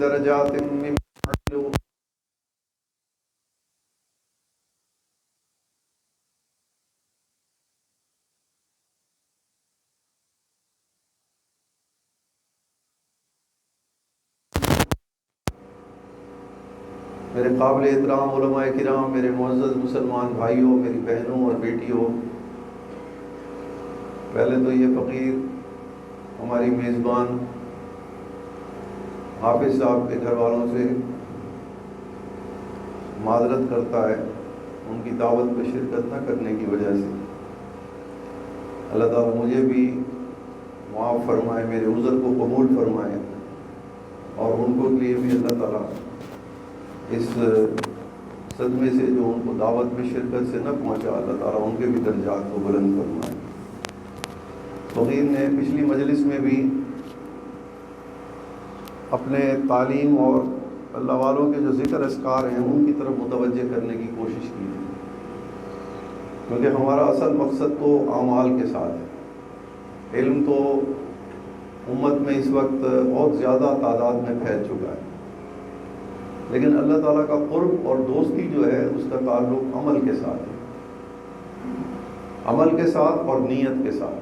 درجات مما عملوا. میرے قابل احترام علماء کرام، میرے معزز مسلمان بھائیوں، میری بہنوں اور بیٹیوں، پہلے تو یہ فقیر ہماری میزبان حافظ صاحب کے گھر والوں سے معذرت کرتا ہے ان کی دعوت میں شرکت نہ کرنے کی وجہ سے. اللہ تعالیٰ مجھے بھی معاف فرمائے، میرے عذر کو قبول فرمائے، اور ان کو لیے بھی اللہ تعالیٰ اس صدمے سے جو ان کو دعوت میں شرکت سے نہ پہنچا، اللہ تعالیٰ ان کے بھی درجات کو بلند فرمائے. فقیر نے پچھلی مجلس میں بھی اپنے تعلیم اور اللہ والوں کے جو ذکر اذکار ہیں ان کی طرف متوجہ کرنے کی کوشش کی ہے، کیونکہ ہمارا اصل مقصد تو اعمال کے ساتھ ہے. علم تو امت میں اس وقت بہت زیادہ تعداد میں پھیل چکا ہے، لیکن اللہ تعالیٰ کا قرب اور دوستی جو ہے اس کا تعلق عمل کے ساتھ ہے، عمل کے ساتھ اور نیت کے ساتھ.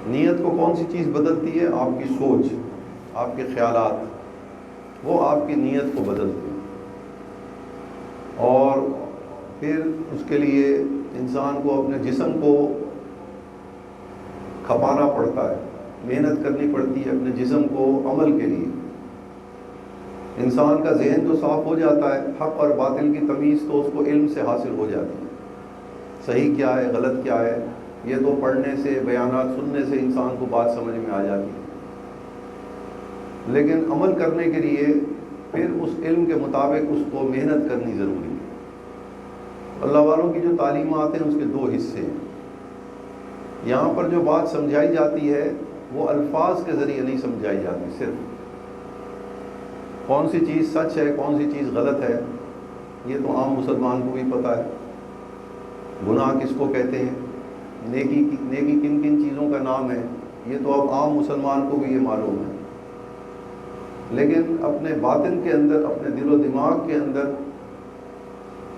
نیت کو کون سی چیز بدلتی ہے؟ آپ کی سوچ، آپ کے خیالات، وہ آپ کی نیت کو بدلتے ہیں. اور پھر اس کے لیے انسان کو اپنے جسم کو کھپانا پڑتا ہے، محنت کرنی پڑتی ہے اپنے جسم کو عمل کے لیے. انسان کا ذہن تو صاف ہو جاتا ہے، حق اور باطل کی تمیز تو اس کو علم سے حاصل ہو جاتی ہے. صحیح کیا ہے، غلط کیا ہے، یہ تو پڑھنے سے، بیانات سننے سے انسان کو بات سمجھ میں آ جاتی ہے. لیکن عمل کرنے کے لیے پھر اس علم کے مطابق اس کو محنت کرنی ضروری ہے. اللہ والوں کی جو تعلیمات ہیں اس کے دو حصے ہیں. یہاں پر جو بات سمجھائی جاتی ہے وہ الفاظ کے ذریعے نہیں سمجھائی جاتی. صرف کون سی چیز سچ ہے، کون سی چیز غلط ہے، یہ تو عام مسلمان کو بھی پتہ ہے. گناہ کس کو کہتے ہیں، نیکی کن کن چیزوں کا نام ہے، یہ تو اب عام مسلمان کو بھی یہ معلوم ہے. لیکن اپنے باطن کے اندر، اپنے دل و دماغ کے اندر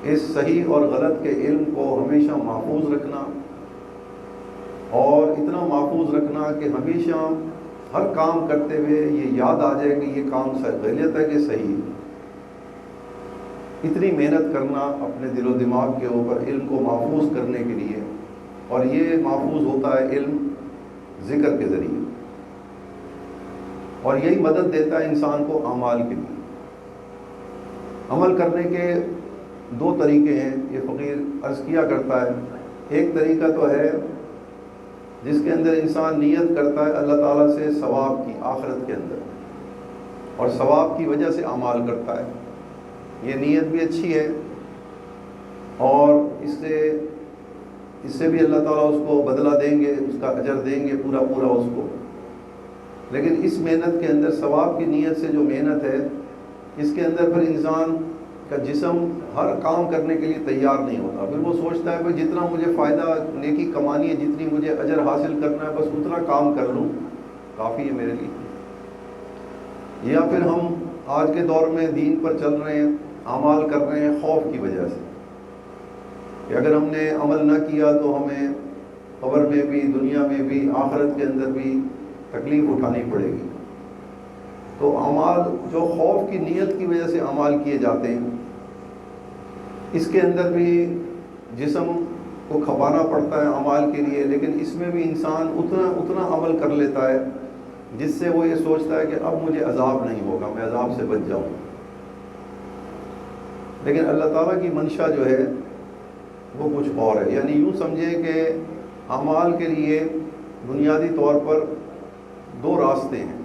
اس صحیح اور غلط کے علم کو ہمیشہ محفوظ رکھنا، اور اتنا محفوظ رکھنا کہ ہمیشہ ہر کام کرتے ہوئے یہ یاد آ جائے کہ یہ کام غلط ہے کہ صحیح ہے. اتنی محنت کرنا اپنے دل و دماغ کے اوپر علم کو محفوظ کرنے کے لیے، اور یہ محفوظ ہوتا ہے علم ذکر کے ذریعے، اور یہی مدد دیتا ہے انسان کو اعمال کے لیے. عمل کرنے کے دو طریقے ہیں، یہ فقیر عرض کیا کرتا ہے. ایک طریقہ تو ہے جس کے اندر انسان نیت کرتا ہے اللہ تعالیٰ سے ثواب کی آخرت کے اندر، اور ثواب کی وجہ سے اعمال کرتا ہے. یہ نیت بھی اچھی ہے، اور اس سے بھی اللہ تعالیٰ اس کو بدلہ دیں گے، اس کا اجر دیں گے پورا اس کو. لیکن اس محنت کے اندر، ثواب کی نیت سے جو محنت ہے، اس کے اندر پھر انسان کا جسم ہر کام کرنے کے لیے تیار نہیں ہوتا. پھر وہ سوچتا ہے کہ جتنا مجھے فائدہ، نیکی کمانی ہے، جتنی مجھے اجر حاصل کرنا ہے، بس اتنا کام کر لوں، کافی ہے میرے لیے. یا پھر ہم آج کے دور میں دین پر چل رہے ہیں، اعمال کر رہے ہیں خوف کی وجہ سے کہ اگر ہم نے عمل نہ کیا تو ہمیں قبر میں بھی، دنیا میں بھی، آخرت کے اندر بھی تکلیف اٹھانی پڑے گی. تو اعمال جو خوف کی نیت کی وجہ سے اعمال کیے جاتے ہیں، اس کے اندر بھی جسم کو کھپانا پڑتا ہے اعمال کے لیے. لیکن اس میں بھی انسان اتنا عمل کر لیتا ہے جس سے وہ یہ سوچتا ہے کہ اب مجھے عذاب نہیں ہوگا، میں عذاب سے بچ جاؤں. لیکن اللہ تعالیٰ کی منشا جو ہے وہ کچھ اور ہے. یعنی یوں سمجھیں کہ اعمال کے لیے بنیادی طور پر دو راستے ہیں.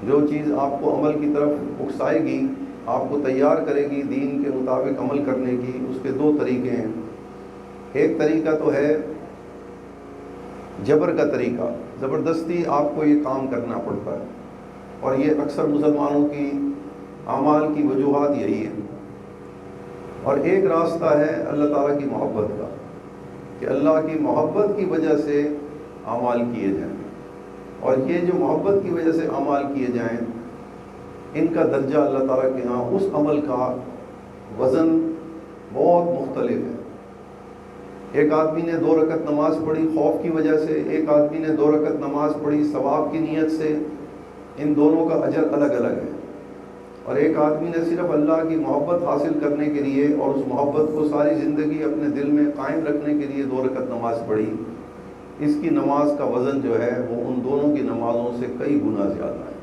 جو چیز آپ کو عمل کی طرف اکسائے گی، آپ کو تیار کرے گی دین کے مطابق عمل کرنے کی، اس کے دو طریقے ہیں. ایک طریقہ تو ہے جبر کا طریقہ، زبردستی آپ کو یہ کام کرنا پڑتا ہے، اور یہ اکثر مسلمانوں کی اعمال کی وجوہات یہی ہیں. اور ایک راستہ ہے اللہ تعالیٰ کی محبت کا، کہ اللہ کی محبت کی وجہ سے اعمال کیے جائیں. اور یہ جو محبت کی وجہ سے اعمال کیے جائیں، ان کا درجہ اللہ تعالیٰ کے ہاں اس عمل کا وزن بہت مختلف ہے۔ ایک آدمی نے 2 رکعت نماز پڑھی خوف کی وجہ سے، ایک آدمی نے 2 رکعت نماز پڑھی ثواب کی نیت سے، ان دونوں کا اجر الگ الگ ہے۔ اور ایک آدمی نے صرف اللہ کی محبت حاصل کرنے کے لیے اور اس محبت کو ساری زندگی اپنے دل میں قائم رکھنے کے لیے 2 رکعت نماز پڑھی، اس کی نماز کا وزن جو ہے وہ ان دونوں کی نمازوں سے کئی گنا زیادہ ہے۔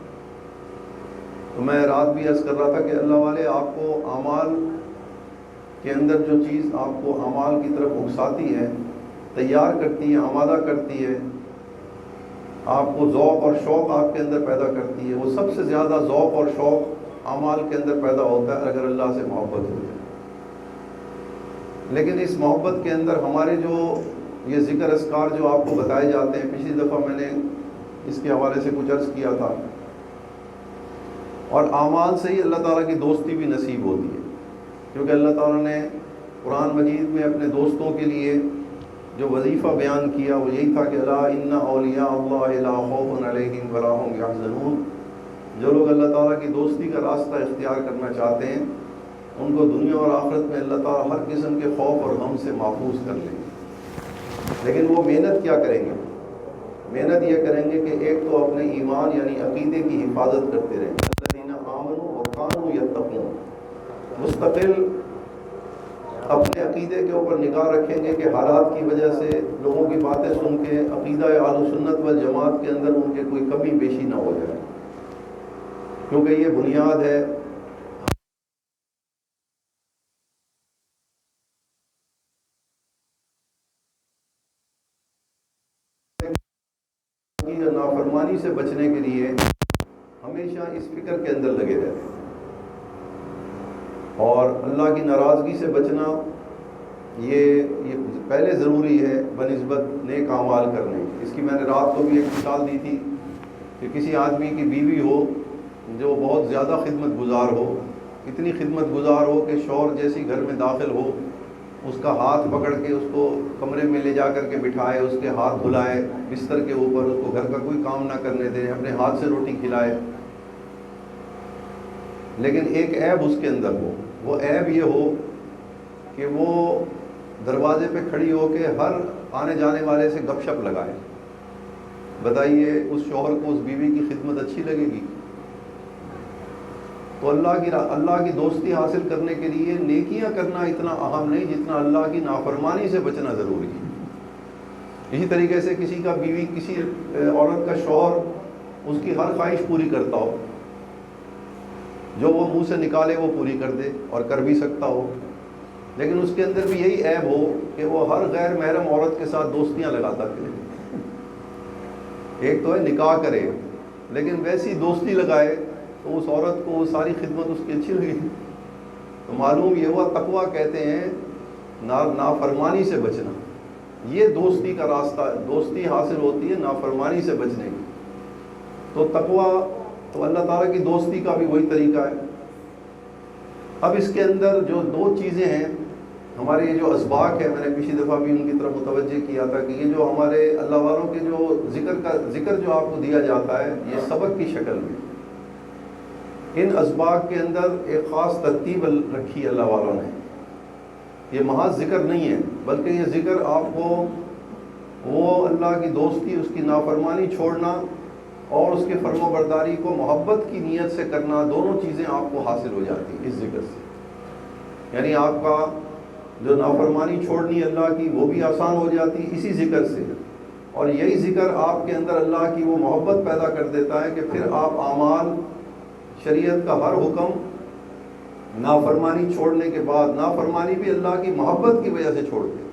تو میں رات بھی عرض کر رہا تھا کہ اللہ والے آپ کو اعمال کے اندر جو چیز آپ کو اعمال کی طرف اکساتی ہے، تیار کرتی ہے، آمادہ کرتی ہے، آپ کو ذوق اور شوق آپ کے اندر پیدا کرتی ہے، وہ سب سے زیادہ ذوق اور شوق اعمال کے اندر پیدا ہوتا ہے اگر اللہ سے محبت ہو جائے۔ لیکن اس محبت کے اندر ہمارے جو یہ ذکر اذکار جو آپ کو بتائے جاتے ہیں، پچھلی دفعہ میں نے اس کے حوالے سے کچھ عرض کیا تھا، اور اعمال سے ہی اللہ تعالیٰ کی دوستی بھی نصیب ہوتی ہے، کیونکہ اللہ تعالیٰ نے قرآن مجید میں اپنے دوستوں کے لیے جو وظیفہ بیان کیا وہ یہی تھا کہ الا ان اولیاء اللہ لا خوف علیہم ولا هم یحزنون، جو لوگ اللہ تعالیٰ کی دوستی کا راستہ اختیار کرنا چاہتے ہیں ان کو دنیا اور آخرت میں اللہ تعالیٰ ہر قسم کے خوف اور غم سے محفوظ کر لیں گے۔ لیکن وہ محنت کیا کریں گے؟ محنت یہ کریں گے کہ ایک تو اپنے ایمان یعنی عقیدے کی حفاظت کرتے رہیں، الذین آمنوا وکانوا یتقون، مستقل اپنے عقیدے کے اوپر نگاہ رکھیں گے کہ حالات کی وجہ سے لوگوں کی باتیں سن کے عقیدہ اہل سنت والجماعت کے اندر ان کے کوئی کمی بیشی نہ ہو جائے، کیونکہ یہ بنیاد ہے نافرمانی سے بچنے کے لیے ہمیشہ اس فکر کے اندر لگے رہتے ہیں، اور اللہ کی ناراضگی سے بچنا یہ پہلے ضروری ہے بنسبت نیک اعمال کرنے۔ اس کی میں نے رات کو بھی ایک مثال دی تھی کہ کسی آدمی کی بیوی ہو جو بہت زیادہ خدمت گزار ہو، اتنی خدمت گزار ہو کہ شوہر جیسی گھر میں داخل ہو اس کا ہاتھ پکڑ کے اس کو کمرے میں لے جا کر کے بٹھائے، اس کے ہاتھ دھلائے بستر کے اوپر، اس کو گھر کا کوئی کام نہ کرنے دے، اپنے ہاتھ سے روٹی کھلائے، لیکن ایک عیب اس کے اندر ہو، وہ عیب یہ ہو کہ وہ دروازے پہ کھڑی ہو کے ہر آنے جانے والے سے گپ شپ لگائے۔ بتائیے اس شوہر کو اس بیوی کی خدمت اچھی لگے گی؟ تو اللہ کی دوستی حاصل کرنے کے لیے نیکیاں کرنا اتنا اہم نہیں جتنا اللہ کی نافرمانی سے بچنا ضروری ہے۔ اسی طریقے سے کسی کا بیوی، کسی عورت کا شوہر اس کی ہر خواہش پوری کرتا ہو، جو وہ منہ سے نکالے وہ پوری کر دے اور کر بھی سکتا ہو، لیکن اس کے اندر بھی یہی عیب ہو کہ وہ ہر غیر محرم عورت کے ساتھ دوستیاں لگاتا پھرے۔ ایک تو ہے نکاح کرے لیکن ویسی دوستی لگائے تو اس عورت کو وہ ساری خدمت اس کی اچھی لگی، تو معلوم یہ ہوا تقویٰ کہتے ہیں نافرمانی سے بچنا، یہ دوستی کا راستہ، دوستی حاصل ہوتی ہے نافرمانی سے بچنے کی۔ تو تقویٰ تو اللہ تعالیٰ کی دوستی کا بھی وہی طریقہ ہے۔ اب اس کے اندر جو 2 چیزیں ہیں، ہمارے یہ جو اسباق ہے، میں نے پچھلی دفعہ بھی ان کی طرف متوجہ کیا تھا کہ یہ جو ہمارے اللہ والوں کے جو ذکر جو آپ کو دیا جاتا ہے یہ سبق کی شکل میں، ان اسباق کے اندر ایک خاص ترتیب رکھی اللہ والوں نے۔ یہ محض ذکر نہیں ہے بلکہ یہ ذکر آپ کو وہ اللہ کی دوستی، اس کی نافرمانی چھوڑنا اور اس کے فرما برداری کو محبت کی نیت سے کرنا، دونوں چیزیں آپ کو حاصل ہو جاتی ہیں اس ذکر سے۔ یعنی آپ کا جو نافرمانی چھوڑنی اللہ کی وہ بھی آسان ہو جاتی اسی ذکر سے، اور یہی ذکر آپ کے اندر اللہ کی وہ محبت پیدا کر دیتا ہے کہ پھر آپ اعمال، شریعت کا ہر حکم نافرمانی چھوڑنے کے بعد، نافرمانی بھی اللہ کی محبت کی وجہ سے چھوڑتے ہیں،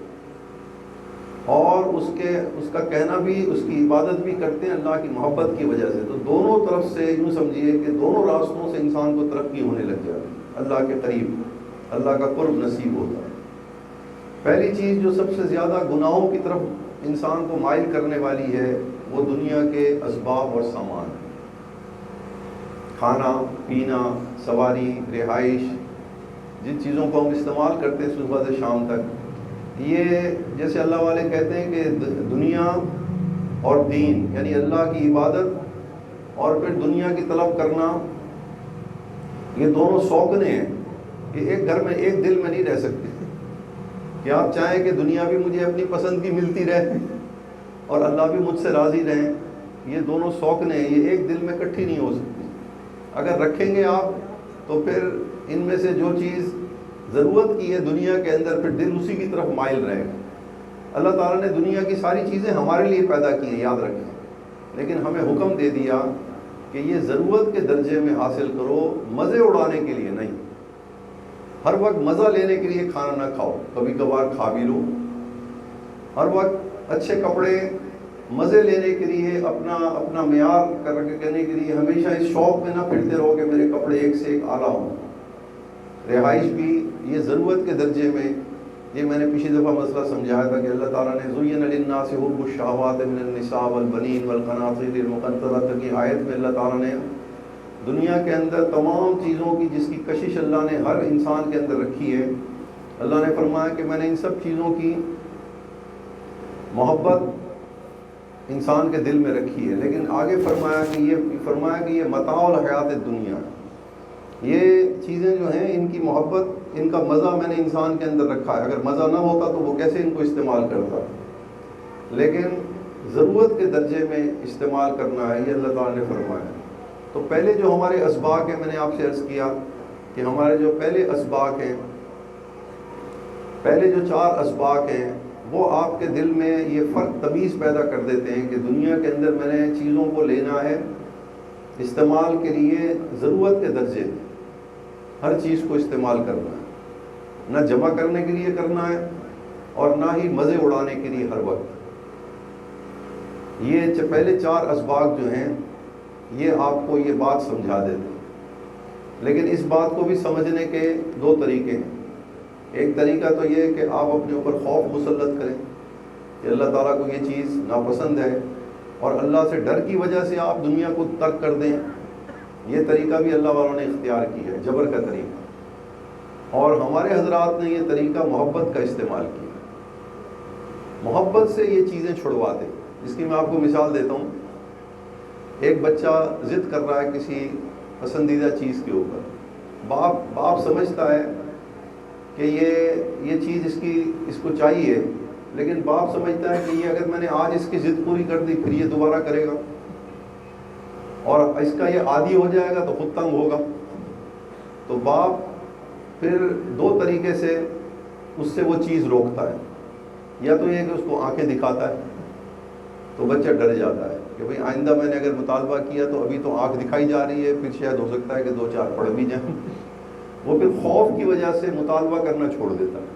اور اس کا کہنا بھی، اس کی عبادت بھی کرتے ہیں اللہ کی محبت کی وجہ سے۔ تو دونوں طرف سے یوں سمجھیے کہ دونوں راستوں سے انسان کو ترقی ہونے لگ جاتی ہے، اللہ کے قریب، اللہ کا قرب نصیب ہوتا ہے۔ پہلی چیز جو سب سے زیادہ گناہوں کی طرف انسان کو مائل کرنے والی ہے وہ دنیا کے اسباب اور سامان ہے، کھانا پینا، سواری، رہائش، جن چیزوں کو ہم استعمال کرتے ہیں صبح سے شام تک، یہ جیسے اللہ والے کہتے ہیں کہ دنیا اور دین، یعنی اللہ کی عبادت اور پھر دنیا کی طلب کرنا، یہ دونوں سوکنے ہیں کہ ایک گھر میں ایک دل میں نہیں رہ سکتے کہ آپ چاہیں کہ دنیا بھی مجھے اپنی پسند کی ملتی رہے اور اللہ بھی مجھ سے راضی رہیں. یہ دونوں سوکنے ہیں, یہ ایک دل میں اکٹھی نہیں ہو سکتی. اگر رکھیں گے آپ تو پھر ان میں سے جو چیز ضرورت کی ہے دنیا کے اندر, پھر دل اسی کی طرف مائل رہے گا. اللہ تعالیٰ نے دنیا کی ساری چیزیں ہمارے لیے پیدا کی ہیں, یاد رکھیں, لیکن ہمیں حکم دے دیا کہ یہ ضرورت کے درجے میں حاصل کرو, مزے اڑانے کے لیے نہیں. ہر وقت مزہ لینے کے لیے کھانا نہ کھاؤ, کبھی کبھار کھا بھی لو. ہر وقت اچھے کپڑے مزے لینے کے لیے, اپنا معیار کرنے کے لیے ہمیشہ اس شوق میں نہ پھرتے رہو کہ میرے کپڑے ایک سے ایک اعلیٰ ہوں. رہائش بھی یہ ضرورت کے درجے میں. یہ میں نے پچھلی دفعہ مسئلہ سمجھایا تھا کہ اللہ تعالیٰ نے زُیِّنَ لِلنَّاسِ حُبُّ الشَّهَوَاتِ مِنَ النِّسَاءِ وَالْبَنِينَ وَالْقَنَاطِيرِ الْمُقَنطَرَةِ کی آیت میں اللہ تعالیٰ نے دنیا کے اندر تمام چیزوں کی جس کی کشش اللہ نے ہر انسان کے اندر رکھی ہے, اللہ نے فرمایا کہ میں نے ان سب چیزوں کی محبت انسان کے دل میں رکھی ہے. لیکن آگے فرمایا کہ یہ متاع الحیات دنیا, یہ چیزیں جو ہیں ان کی محبت, ان کا مزہ میں نے انسان کے اندر رکھا ہے. اگر مزہ نہ ہوتا تو وہ کیسے ان کو استعمال کرتا, لیکن ضرورت کے درجے میں استعمال کرنا ہے, یہ اللہ تعالیٰ نے فرمایا. تو پہلے جو ہمارے اسباق ہیں, میں نے آپ سے عرض کیا کہ ہمارے جو پہلے اسباق ہیں, پہلے جو 4 اسباق ہیں, وہ آپ کے دل میں یہ فرق تمیز پیدا کر دیتے ہیں کہ دنیا کے اندر میں نے چیزوں کو لینا ہے استعمال کے لیے ضرورت کے درجے میں, ہر چیز کو استعمال کرنا ہے, نہ جمع کرنے کے لیے کرنا ہے اور نہ ہی مزے اڑانے کے لیے ہر وقت. یہ پہلے 4 اسباق جو ہیں یہ آپ کو یہ بات سمجھا دیتے ہیں. لیکن اس بات کو بھی سمجھنے کے 2 طریقے ہیں. ایک طریقہ تو یہ کہ آپ اپنے اوپر خوف مسلط کریں کہ اللہ تعالیٰ کو یہ چیز ناپسند ہے اور اللہ سے ڈر کی وجہ سے آپ دنیا کو ترک کر دیں. یہ طریقہ بھی اللہ والوں نے اختیار کیا ہے, جبر کا طریقہ. اور ہمارے حضرات نے یہ طریقہ محبت کا استعمال کیا, محبت سے یہ چیزیں چھڑوا دیں. جس کی میں آپ کو مثال دیتا ہوں. ایک بچہ ضد کر رہا ہے کسی پسندیدہ چیز کے اوپر, باپ سمجھتا ہے کہ یہ چیز اس کو چاہیے, لیکن باپ سمجھتا ہے کہ یہ اگر میں نے آج اس کی ضد پوری کر دی پھر یہ دوبارہ کرے گا اور اس کا یہ عادی ہو جائے گا تو خود تنگ ہوگا. تو باپ پھر 2 طریقے سے اس سے وہ چیز روکتا ہے. یا تو یہ کہ اس کو آنکھیں دکھاتا ہے تو بچہ ڈر جاتا ہے کہ بھئی آئندہ میں نے اگر مطالبہ کیا تو ابھی تو آنکھ دکھائی جا رہی ہے, پھر شاید ہو سکتا ہے کہ 2-4 پڑھ بھی جائیں. وہ پھر خوف کی وجہ سے مطالبہ کرنا چھوڑ دیتا ہے.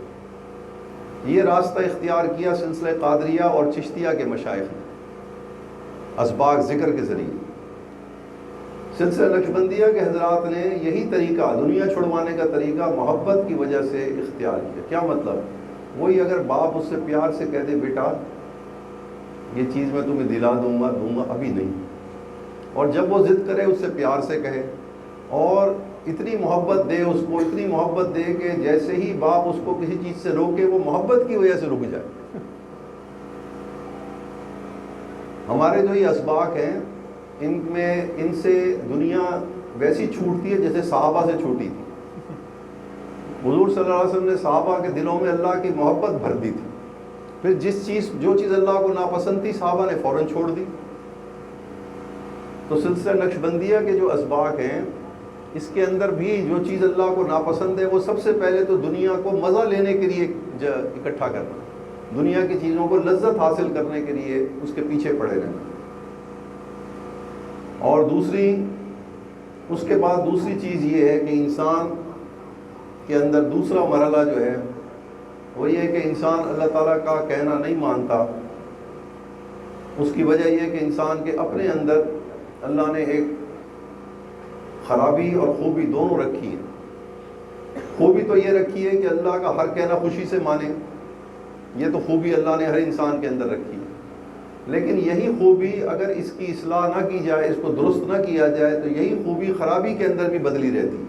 یہ راستہ اختیار کیا سلسلہ قادریہ اور چشتیہ کے مشائخ نے اسباق ذکر کے ذریعے. سلسلہ نقشبندیہ کے حضرات نے یہی طریقہ, دنیا چھڑوانے کا طریقہ محبت کی وجہ سے اختیار کیا. کیا مطلب؟ وہی اگر باپ اس سے پیار سے کہہ دے بیٹا یہ چیز میں تمہیں دلا دوں گا ابھی نہیں, اور جب وہ ضد کرے اس سے پیار سے کہے اور اتنی محبت دے اس کو, اتنی محبت دے کہ جیسے ہی باپ اس کو کسی چیز سے روکے وہ محبت کی وجہ سے رک جائے. ہمارے جو یہ اسباق ہیں ان سے دنیا ویسی چھوٹتی ہے جیسے صحابہ سے چھوٹی تھی. حضور صلی اللہ علیہ وسلم نے صحابہ کے دلوں میں اللہ کی محبت بھر دی تھی. پھر جو چیز اللہ کو ناپسند تھی صحابہ نے فوراً چھوڑ دی. تو سلسلہ نقشبندیہ کے جو اسباق ہیں اس کے اندر بھی جو چیز اللہ کو ناپسند ہے وہ سب سے پہلے تو دنیا کو مزہ لینے کے لیے اکٹھا کرنا, دنیا کی چیزوں کو لذت حاصل کرنے کے لیے اس کے پیچھے پڑے رہنا. اور اس کے بعد دوسری چیز یہ ہے کہ انسان کے اندر دوسرا مرحلہ جو ہے وہ یہ کہ انسان اللہ تعالیٰ کا کہنا نہیں مانتا. اس کی وجہ یہ کہ انسان کے اپنے اندر اللہ نے ایک خرابی اور خوبی دونوں رکھی ہے. خوبی تو یہ رکھی ہے کہ اللہ کا ہر کہنا خوشی سے مانے, یہ تو خوبی اللہ نے ہر انسان کے اندر رکھی ہے. لیکن یہی خوبی اگر اس کی اصلاح نہ کی جائے, اس کو درست نہ کیا جائے, تو یہی خوبی خرابی کے اندر بھی بدلی رہتی ہے.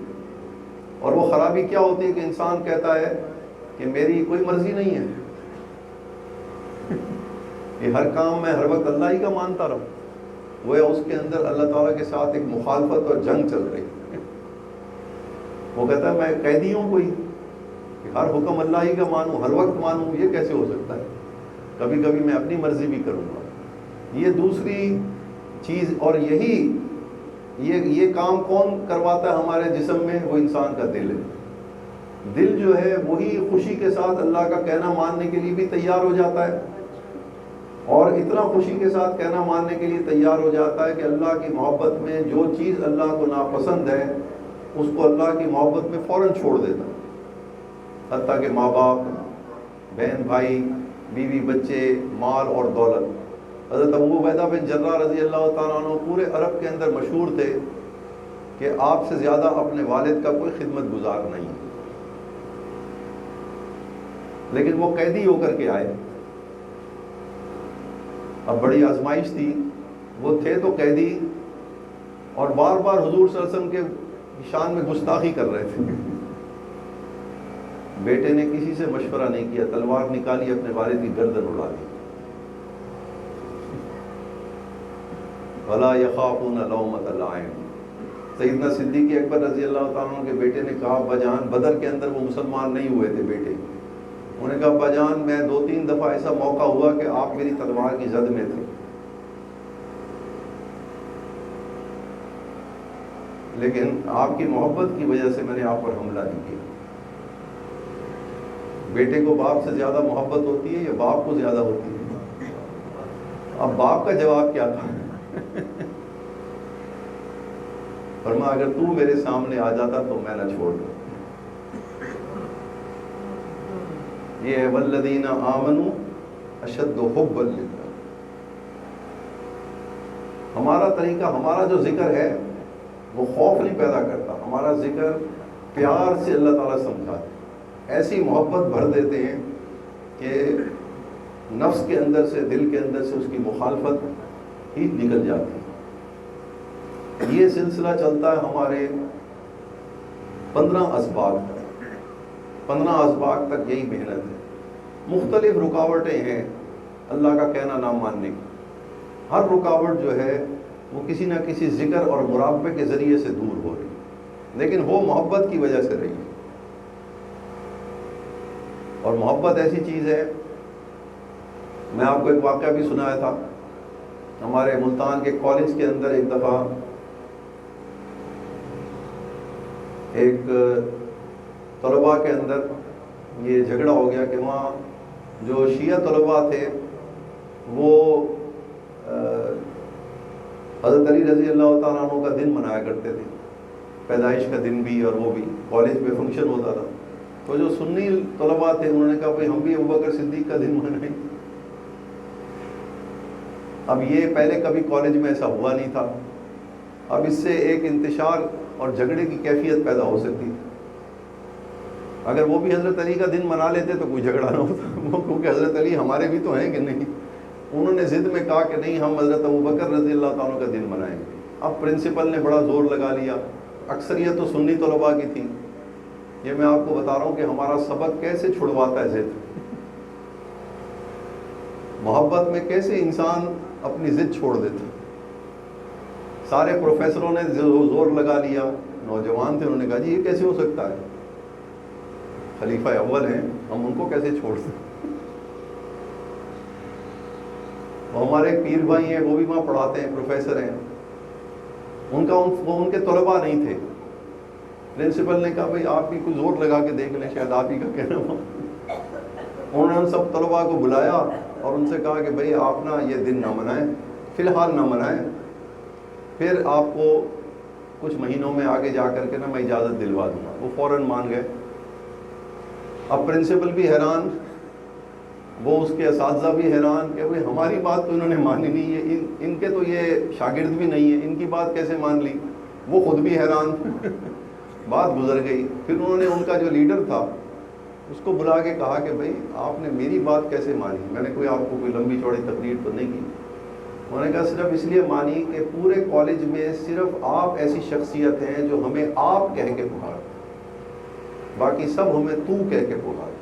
اور وہ خرابی کیا ہوتی ہے کہ انسان کہتا ہے کہ میری کوئی مرضی نہیں ہے, یہ ہر کام میں ہر وقت اللہ ہی کا مانتا رہوں. وہ اس کے اندر اللہ تعالیٰ کے ساتھ ایک مخالفت اور جنگ چل رہی ہے. وہ کہتا ہے میں قیدی ہوں کوئی کہ ہر حکم اللہ ہی کا مانوں، ہر وقت مانوں، یہ کیسے ہو سکتا ہے؟ کبھی کبھی میں اپنی مرضی بھی کروں گا۔ یہ دوسری چیز، اور یہ کام کون کرواتا ہے ہمارے جسم میں؟ وہ انسان کا دل ہے۔ دل جو ہے وہی خوشی کے ساتھ اللہ کا کہنا ماننے کے لیے بھی تیار ہو جاتا ہے، اور اتنا خوشی کے ساتھ کہنا ماننے کے لیے تیار ہو جاتا ہے کہ اللہ کی محبت میں جو چیز اللہ کو ناپسند ہے اس کو اللہ کی محبت میں فوراً چھوڑ دیتا ہے، حتیٰ کہ ماں باپ، بہن بھائی، بیوی بچے، مال اور دولت۔ حضرت ابو عبیدہ بن جراح رضی اللہ تعالیٰ عنہ پورے عرب کے اندر مشہور تھے کہ آپ سے زیادہ اپنے والد کا کوئی خدمت گزار نہیں، لیکن وہ قیدی ہو کر کے آئے۔ اب بڑی آزمائش تھی، وہ تھے تو قیدی، اور بار بار حضور صلی اللہ علیہ وسلم کے شان میں گستاخی کر رہے تھے۔ بیٹے نے کسی سے مشورہ نہیں کیا، تلوار نکالی، اپنے والد کی گردن اڑا دی۔ وَلَا يَخَافُونَ لَوْمَةَ لَائِمٍ۔ سیدنا صدیق اکبر رضی اللہ تعالیٰ عنہ کے بیٹے نے کہا ابا جان، بدر کے اندر وہ مسلمان نہیں ہوئے تھے بیٹے، انہوں نے کہا ابا جان میں 2-3 دفعہ ایسا موقع ہوا کہ آپ میری تلوار کی زد میں تھے، لیکن آپ کی محبت کی وجہ سے میں نے آپ پر حملہ نہیں کیا۔ بیٹے کو باپ سے زیادہ محبت ہوتی ہے یا باپ کو زیادہ ہوتی ہے؟ اب باپ کا جواب کیا تھا؟ فرمایا اگر تو میرے سامنے آ جاتا تو میں نہ چھوڑ دوں۔ یہ ہے والذین آمنوا اشد حبا للہ۔ ہمارا طریقہ، ہمارا جو ذکر ہے وہ خوف نہیں پیدا کرتا، ہمارا ذکر پیار سے اللہ تعالیٰ سمجھاتے، ایسی محبت بھر دیتے ہیں کہ نفس کے اندر سے، دل کے اندر سے اس کی مخالفت ہی نکل جاتی ہے۔ یہ سلسلہ چلتا ہے ہمارے 15 اسباق تک، 15 اسباق تک یہی محنت ہے۔ مختلف رکاوٹیں ہیں اللہ کا کہنا نہ ماننے کی، ہر رکاوٹ جو ہے وہ کسی نہ کسی ذکر اور مراقبے کے ذریعے سے دور ہو رہی ہے، لیکن وہ محبت کی وجہ سے رہی ہے۔ اور محبت ایسی چیز ہے، میں آپ کو ایک واقعہ بھی سنایا تھا، ہمارے ملتان کے کالج کے اندر ایک دفعہ ایک طلباء کے اندر یہ جھگڑا ہو گیا کہ وہاں جو شیعہ طلباء تھے وہ حضرت علی رضی اللہ تعالیٰ عنہ کا دن منایا کرتے تھے، پیدائش کا دن بھی، اور وہ بھی کالج میں فنکشن ہوتا تھا۔ تو جو سنی طلباء تھے انہوں نے کہا بھائی ہم بھی ابوبکر صدیق کا دن منائیں۔ اب یہ پہلے کبھی کالج میں ایسا ہوا نہیں تھا، اب اس سے ایک انتشار اور جھگڑے کی کیفیت پیدا ہو سکتی تھی۔ اگر وہ بھی حضرت علی کا دن منا لیتے تو کوئی جھگڑا نہ ہوتا، وہ کیونکہ حضرت علی ہمارے بھی تو ہیں کہ نہیں۔ انہوں نے ضد میں کہا کہ نہیں ہم حضرت ابوبکر رضی اللہ تعالیٰ کا دن منائیں گے۔ اب پرنسپل نے بڑا زور لگا لیا، اکثریت تو سنی طلباء کی تھی۔ یہ میں آپ کو بتا رہا ہوں کہ ہمارا سبق کیسے چھڑواتا ہے ضد، محبت میں کیسے انسان اپنی ضد چھوڑ دیتا۔ سارے پروفیسروں نے زور لگا لیا، نوجوان تھے، انہوں نے کہا جی یہ کیسے ہو سکتا ہے، خلیفہ اول ہیں، ہم ان کو کیسے چھوڑ سکتے۔ ہمارے ایک پیر بھائی ہیں، وہ بھی وہاں پڑھاتے ہیں، پروفیسر ہیں، ان کے طلباء نہیں تھے۔ پرنسپل نے کہا بھئی آپ بھی کچھ زور لگا کے دیکھ لیں، شاید آپ ہی کا کہنا ہو۔ انہوں نے ان سب طلباء کو بلایا اور ان سے کہا کہ بھئی آپ نا یہ دن نہ منائیں، فی الحال نہ منائیں، پھر آپ کو کچھ مہینوں میں آگے جا کر کے نا میں اجازت دلوا دوں گا۔ وہ فوراً مان گئے۔ اب پرنسپل بھی حیران، وہ اس کے اساتذہ بھی حیران کہ بھئی ہماری بات تو انہوں نے مانی نہیں ہے، ان کے تو یہ شاگرد بھی نہیں ہے، ان کی بات کیسے مان لی۔ وہ خود بھی حیران۔ بات گزر گئی، پھر انہوں نے ان کا جو لیڈر تھا اس کو بلا کے کہا کہ بھئی آپ نے میری بات کیسے مانی، میں نے کوئی آپ کو کوئی لمبی چوڑی تقریر تو نہیں کی۔ انہوں نے کہا صرف اس لیے مانی کہ پورے کالج میں صرف آپ ایسی شخصیت ہیں جو ہمیں آپ کہہ کے پکارتے، باقی سب ہمیں تو کہہ کے پکارتے۔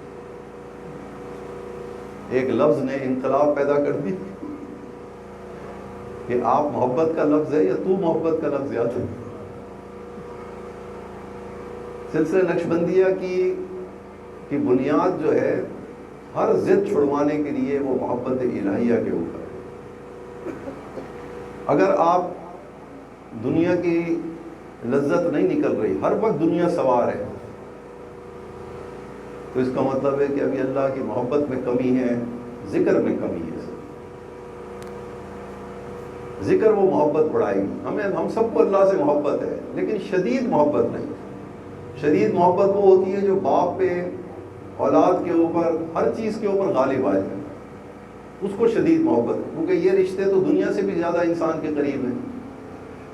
ایک لفظ نے انقلاب پیدا کر دی کہ آپ محبت کا لفظ ہے یا تو محبت کا لفظ یاد ہے۔ سلسلہ نقشبندیہ کی بنیاد جو ہے ہر ضد چھڑوانے کے لیے وہ محبت الہیہ کے اوپر ہے۔ اگر آپ دنیا کی لذت نہیں نکل رہی، ہر وقت دنیا سوار ہے، تو اس کا مطلب ہے کہ ابھی اللہ کی محبت میں کمی ہے، ذکر میں کمی ہے۔ ذکر وہ محبت بڑھائے گی۔ ہم سب کو اللہ سے محبت ہے، لیکن شدید محبت نہیں۔ شدید محبت وہ ہوتی ہے جو باپ پہ، اولاد کے اوپر، ہر چیز کے اوپر غالب آ جائے، اس کو شدید محبت ہے، کیونکہ یہ رشتے تو دنیا سے بھی زیادہ انسان کے قریب ہیں۔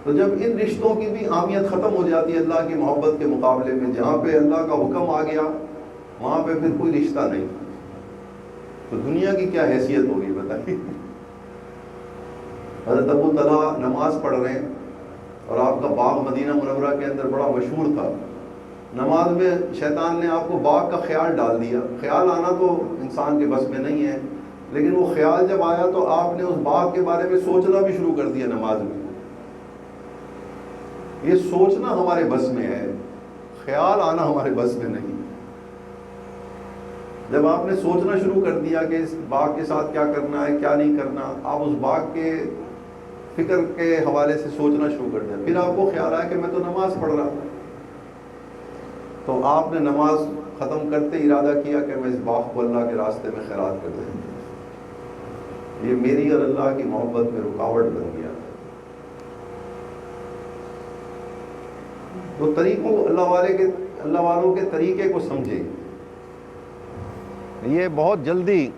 تو جب ان رشتوں کی بھی اہمیت ختم ہو جاتی ہے اللہ کی محبت کے مقابلے میں، جہاں پہ اللہ کا حکم آ گیا وہاں پہ پھر کوئی رشتہ نہیں، تو دنیا کی کیا حیثیت ہوگی بتائیے۔ حضرت ابو طلحہ نماز پڑھ رہے ہیں اور آپ کا باغ مدینہ منورہ کے اندر بڑا مشہور تھا، نماز میں شیطان نے آپ کو باغ کا خیال ڈال دیا۔ خیال آنا تو انسان کے بس میں نہیں ہے، لیکن وہ خیال جب آیا تو آپ نے اس باغ کے بارے میں سوچنا بھی شروع کر دیا نماز میں۔ یہ سوچنا ہمارے بس میں ہے، خیال آنا ہمارے بس میں نہیں۔ جب آپ نے سوچنا شروع کر دیا کہ اس باغ کے ساتھ کیا کرنا ہے کیا نہیں کرنا، آپ اس باغ کے فکر کے حوالے سے سوچنا شروع کر دیا، پھر آپ کو خیال آیا کہ میں تو نماز پڑھ رہا تھا، تو آپ نے نماز ختم کرتے ارادہ کیا کہ میں اس باغ کو اللہ کے راستے میں خیرات کر دوں۔ یہ میری اور اللہ کی محبت میں رکاوٹ بن گیا۔ تو طریقوں اللہ والوں کے طریقے کو سمجھے۔ یہ بہت جلدی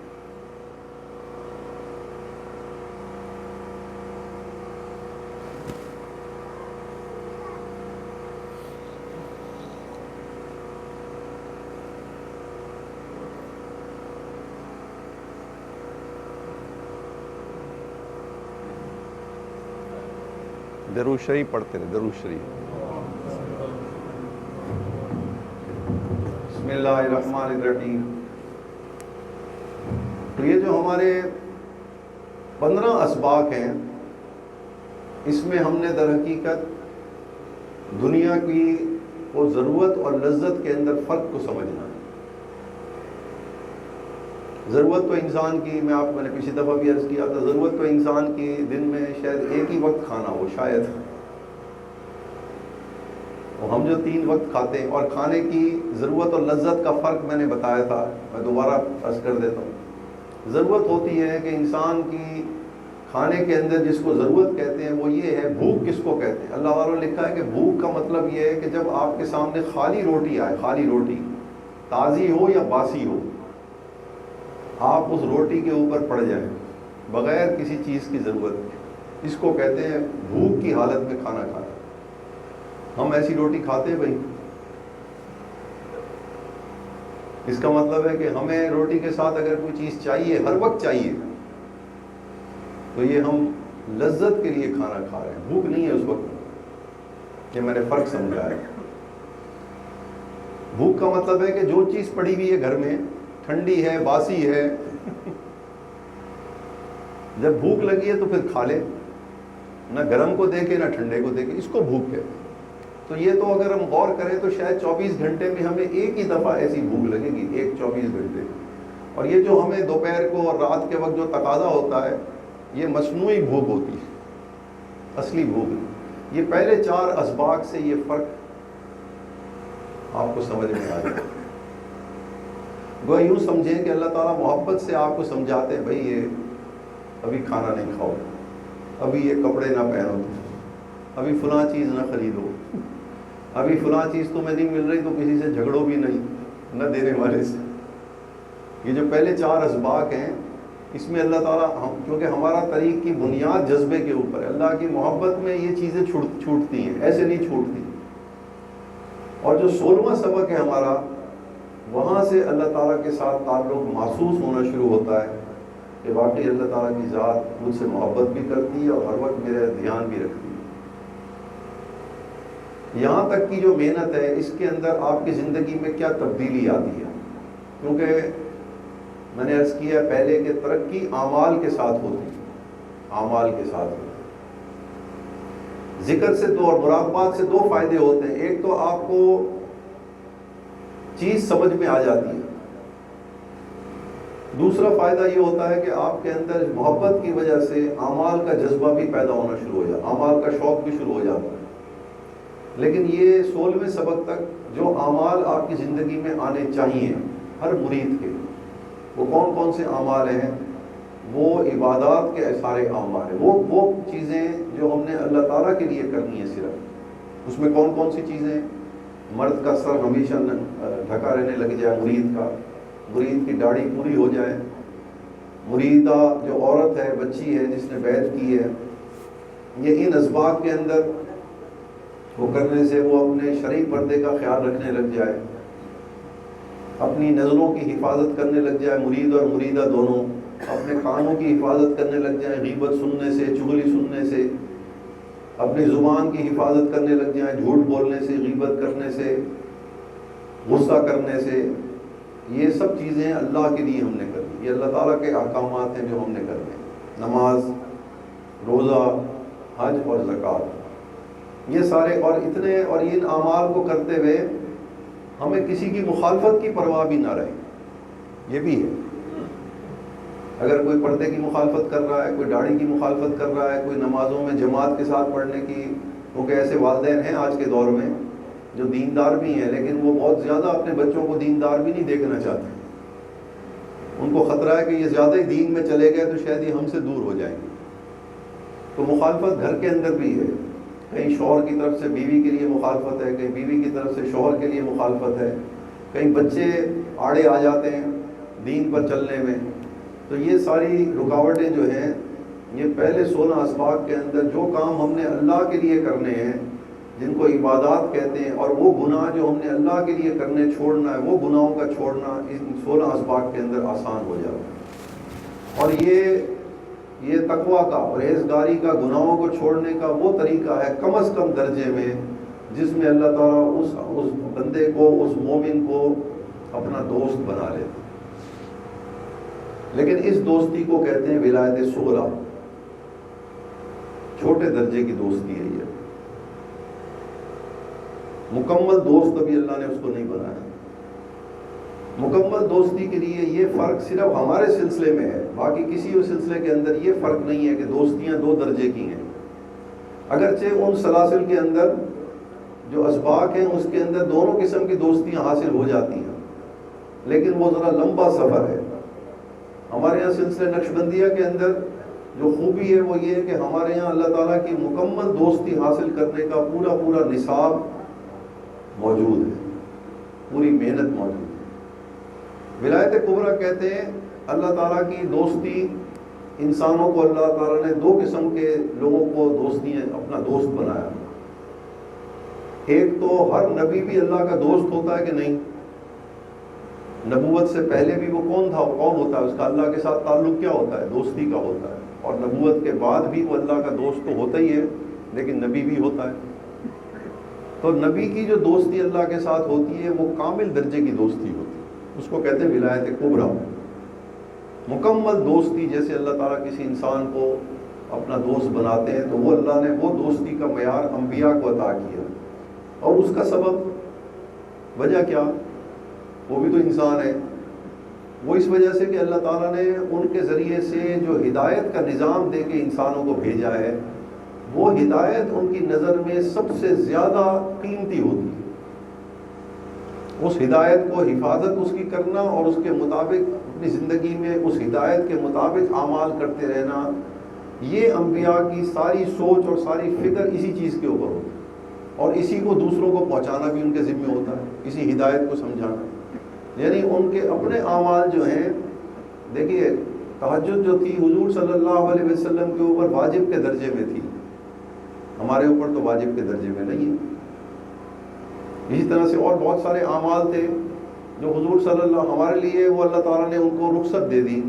درود شریف پڑھتے رہے، درود شریف۔ بسم اللہ الرحمن الرحیم۔ تو یہ جو ہمارے 15 اسباق ہیں، اس میں ہم نے در حقیقت دنیا کی وہ ضرورت اور لذت کے اندر فرق کو سمجھنا ہے۔ ضرورت تو انسان کی، میں نے پچھلی دفعہ بھی عرض کیا تھا، ضرورت تو انسان کی دن میں شاید ایک ہی وقت کھانا ہو، شاید، اور ہم جو 3 وقت کھاتے ہیں، اور کھانے کی ضرورت اور لذت کا فرق میں نے بتایا تھا، میں دوبارہ عرض کر دیتا ہوں۔ ضرورت ہوتی ہے کہ انسان کی کھانے کے اندر جس کو ضرورت کہتے ہیں وہ یہ ہے، بھوک کس کو کہتے ہیں؟ اللہ والوں نے لکھا ہے کہ بھوک کا مطلب یہ ہے کہ جب آپ کے سامنے خالی روٹی آئے، خالی روٹی، تازی ہو یا باسی ہو، آپ اس روٹی کے اوپر پڑ جائیں بغیر کسی چیز کی ضرورت، اس کو کہتے ہیں بھوک کی حالت میں کھانا کھانا۔ ہم ایسی روٹی کھاتے ہیں بھائی؟ اس کا مطلب ہے کہ ہمیں روٹی کے ساتھ اگر کوئی چیز چاہیے، ہر وقت چاہیے، تو یہ ہم لذت کے لیے کھانا کھا رہے ہیں، بھوک نہیں ہے اس وقت۔ یہ میں نے فرق سمجھا ہے۔ بھوک کا مطلب ہے کہ جو چیز پڑی ہوئی ہے گھر میں، ٹھنڈی ہے، باسی ہے، جب بھوک لگی ہے تو پھر کھا لے، نہ گرم کو دیکھے نہ ٹھنڈے کو دیکھے، اس کو بھوک کہتے ہیں۔ تو یہ تو اگر ہم غور کریں تو شاید 24 گھنٹے میں ہمیں ایک ہی دفعہ ایسی بھوک لگے گی، 24 گھنٹے۔ اور یہ جو ہمیں دوپہر کو اور رات کے وقت جو تقاضا ہوتا ہے، یہ مصنوعی بھوک ہوتی ہے، اصلی بھوک نہیں۔ یہ پہلے 4 اسباق سے یہ فرق آپ کو سمجھ میں آ جائے۔ وہ یوں سمجھیں کہ اللہ تعالیٰ محبت سے آپ کو سمجھاتے ہیں، بھائی یہ ابھی کھانا نہیں کھاؤ، ابھی یہ کپڑے نہ پہنو، ابھی فلاں چیز نہ خریدو، ابھی فلاں چیز تمہیں نہیں مل رہی تو کسی سے جھگڑو بھی نہیں، نہ دینے والے سے۔ یہ جو پہلے 4 اسباق ہیں، اس میں اللہ تعالیٰ کیونکہ ہمارا طریق کی بنیاد جذبے کے اوپر ہے، اللہ کی محبت میں یہ چیزیں چھوٹتی ہیں، ایسے نہیں چھوٹتی۔ اور جو 16واں سبق ہے ہمارا، وہاں سے اللہ تعالیٰ کے ساتھ تعلق محسوس ہونا شروع ہوتا ہے کہ واقعی اللہ تعالیٰ کی ذات مجھ سے محبت بھی کرتی ہے اور ہر وقت میرا دھیان بھی رکھتی ہے۔ یہاں تک کی جو محنت ہے، اس کے اندر آپ کی زندگی میں کیا تبدیلی آتی ہے؟ کیونکہ میں نے عرض کیا پہلے کہ ترقی اعمال کے ساتھ ہوتی ہے، اعمال کے ساتھ ہوتی ہے۔ ذکر سے 2 اور مراقبات سے 2 فائدے ہوتے ہیں۔ ایک تو آپ کو چیز سمجھ میں آ جاتی ہے۔ دوسرا فائدہ یہ ہوتا ہے کہ آپ کے اندر محبت کی وجہ سے اعمال کا جذبہ بھی پیدا ہونا شروع ہو جاتا ہے، اعمال کا شوق بھی شروع ہو جاتا ہے۔ لیکن یہ 16ویں سبق تک جو اعمال آپ کی زندگی میں آنے چاہیے ہر مرید کے، وہ کون کون سے اعمال ہیں؟ وہ عبادات کے سارے اعمال ہیں، وہ چیزیں جو ہم نے اللہ تعالیٰ کے لیے کرنی ہے صرف۔ اس میں کون کون سی چیزیں؟ مرد کا سر ہمیشہ ڈھکا رہنے لگ جائے، مرید کی داڑھی پوری ہو جائے، مریدہ جو عورت ہے، بچی ہے جس نے بیعت کی ہے، یہ ان اسباب کے اندر وہ کرنے سے وہ اپنے شرعی پردے کا خیال رکھنے لگ جائے، اپنی نظروں کی حفاظت کرنے لگ جائے، مرید اور مریدہ دونوں اپنے کانوں کی حفاظت کرنے لگ جائیں غیبت سننے سے، چغلی سننے سے، اپنی زبان کی حفاظت کرنے لگ جائیں جھوٹ بولنے سے، غیبت کرنے سے، غصہ کرنے سے۔ یہ سب چیزیں اللہ کے لیے ہم نے کرنی، یہ اللہ تعالیٰ کے احکامات ہیں جو ہم نے کرنے، نماز، روزہ، حج اور زکوٰۃ، یہ سارے اور اتنے، اور ان اعمال کو کرتے ہوئے ہمیں کسی کی مخالفت کی پرواہ بھی نہ رہے۔ یہ بھی ہے، اگر کوئی پردے کی مخالفت کر رہا ہے، کوئی داڑھی کی مخالفت کر رہا ہے، کوئی نمازوں میں جماعت کے ساتھ پڑھنے کی، کیونکہ ایسے والدین ہیں آج کے دور میں جو دیندار بھی ہیں لیکن وہ بہت زیادہ اپنے بچوں کو دیندار بھی نہیں دیکھنا چاہتے، ان کو خطرہ ہے کہ یہ زیادہ ہی دین میں چلے گئے تو شاید یہ ہم سے دور ہو جائیں گے۔ تو مخالفت گھر کے اندر بھی ہے، کہیں شوہر کی طرف سے بیوی کے لیے مخالفت ہے، کہیں بیوی کی طرف سے شوہر کے لیے مخالفت ہے، کہیں بچے آڑے آ جاتے ہیں دین پر چلنے میں۔ تو یہ ساری رکاوٹیں جو ہیں، یہ پہلے 16 اسباق کے اندر جو کام ہم نے اللہ کے لیے کرنے ہیں، جن کو عبادات کہتے ہیں، اور وہ گناہ جو ہم نے اللہ کے لیے کرنے چھوڑنا ہے، وہ گناہوں کا چھوڑنا ان 16 اسباق کے اندر آسان ہو جاتا ہے۔ اور یہ تقویٰ کا، پرہیزگاری کا، گناہوں کو چھوڑنے کا وہ طریقہ ہے کم از کم درجے میں جس میں اللہ تعالیٰ اس بندے کو، اس مومن کو اپنا دوست بنا لیتا ہے۔ لیکن اس دوستی کو کہتے ہیں ولایت صغریٰ، چھوٹے درجے کی دوستی ہے۔ یہ مکمل دوست ابھی اللہ نے اس کو نہیں بنایا۔ مکمل دوستی کے لیے یہ فرق صرف ہمارے سلسلے میں ہے، باقی کسی بھی سلسلے کے اندر یہ فرق نہیں ہے کہ دوستیاں 2 درجے کی ہیں۔ اگرچہ ان سلاسل کے اندر جو اسباق ہیں اس کے اندر دونوں قسم کی دوستیاں حاصل ہو جاتی ہیں، لیکن وہ ذرا لمبا سفر ہے۔ ہمارے یہاں سلسلے نقشبندیہ کے اندر جو خوبی ہے وہ یہ ہے کہ ہمارے یہاں اللہ تعالیٰ کی مکمل دوستی حاصل کرنے کا پورا نصاب موجود ہے، پوری محنت موجود ہے۔ ولایت کبریٰ کہتے ہیں اللہ تعالیٰ کی دوستی، انسانوں کو اللہ تعالیٰ نے 2 قسم کے لوگوں کو اپنا دوست بنایا۔ ایک تو ہر نبی بھی اللہ کا دوست ہوتا ہے کہ نہیں؟ نبوت سے پہلے بھی وہ کون ہوتا ہے؟ اس کا اللہ کے ساتھ تعلق کیا ہوتا ہے؟ دوستی کا ہوتا ہے۔ اور نبوت کے بعد بھی وہ اللہ کا دوست تو ہوتا ہی ہے، لیکن نبی بھی ہوتا ہے۔ تو نبی کی جو دوستی اللہ کے ساتھ ہوتی ہے وہ کامل درجے کی دوستی ہوتی ہے، اس کو کہتے ہیں ولایت کبریٰ، مکمل دوستی۔ جیسے اللہ تعالیٰ کسی انسان کو اپنا دوست بناتے ہیں تو وہ اللہ نے وہ دوستی کا معیار انبیاء کو عطا کیا، اور اس کا سبب وجہ کیا؟ وہ بھی تو انسان ہے۔ وہ اس وجہ سے کہ اللہ تعالیٰ نے ان کے ذریعے سے جو ہدایت کا نظام دے کے انسانوں کو بھیجا ہے، وہ ہدایت ان کی نظر میں سب سے زیادہ قیمتی ہوتی ہے۔ اس ہدایت کو حفاظت اس کی کرنا اور اس کے مطابق اپنی زندگی میں اس ہدایت کے مطابق اعمال کرتے رہنا، یہ انبیاء کی ساری سوچ اور ساری فکر اسی چیز کے اوپر ہوتی ہے، اور اسی کو دوسروں کو پہنچانا بھی ان کے ذمہ ہوتا ہے، اسی ہدایت کو سمجھانا۔ یعنی ان کے اپنے اعمال جو ہیں، دیکھیے تہجد جو تھی حضور صلی اللہ علیہ وسلم کے اوپر واجب کے درجے میں تھی، ہمارے اوپر تو واجب کے درجے میں نہیں ہے۔ اسی طرح سے اور بہت سارے اعمال تھے جو حضور صلی اللہ ہمارے لیے وہ اللہ تعالیٰ نے ان کو رخصت دے دی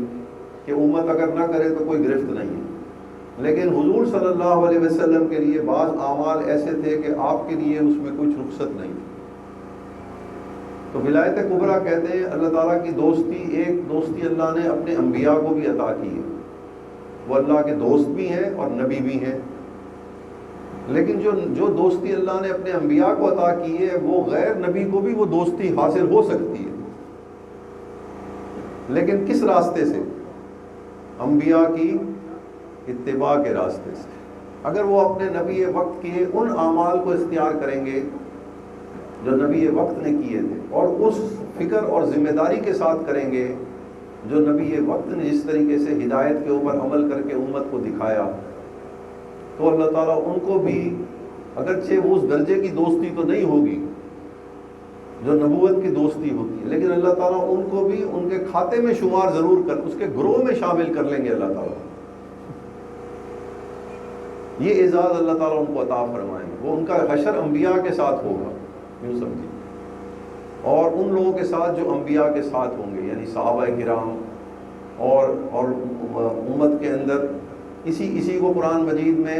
کہ امت اگر نہ کرے تو کوئی گرفت نہیں ہے، لیکن حضور صلی اللہ علیہ وسلم کے لیے بعض اعمال ایسے تھے کہ آپ کے لیے اس میں کچھ رخصت نہیں تھی۔ تو ولایت کبریٰ کہتے ہیں اللہ تعالیٰ کی دوستی، ایک دوستی اللہ نے اپنے انبیاء کو بھی عطا کی ہے، وہ اللہ کے دوست بھی ہیں اور نبی بھی ہیں۔ لیکن جو دوستی اللہ نے اپنے انبیاء کو عطا کی ہے وہ غیر نبی کو بھی وہ دوستی حاصل ہو سکتی ہے، لیکن کس راستے سے؟ انبیاء کی اتباع کے راستے سے۔ اگر وہ اپنے نبی وقت کے ان اعمال کو اختیار کریں گے جو نبی وقت نے کیے تھے، اور اس فکر اور ذمہ داری کے ساتھ کریں گے جو نبی وقت نے جس طریقے سے ہدایت کے اوپر عمل کر کے امت کو دکھایا، تو اللہ تعالیٰ ان کو بھی، اگرچہ وہ اس درجے کی دوستی تو نہیں ہوگی جو نبوت کی دوستی ہوتی ہے، لیکن اللہ تعالیٰ ان کو بھی ان کے کھاتے میں شمار ضرور کر، اس کے گروہ میں شامل کر لیں گے اللہ تعالیٰ۔ یہ اعزاز اللہ تعالیٰ ان کو عطا فرمائیں گے، وہ ان کا حشر انبیاء کے ساتھ ہوگا، یوں سمجھیے، اور ان لوگوں کے ساتھ جو انبیاء کے ساتھ ہوں گے، یعنی صحابہ کرام اور امت کے اندر اسی کو قرآن مجید میں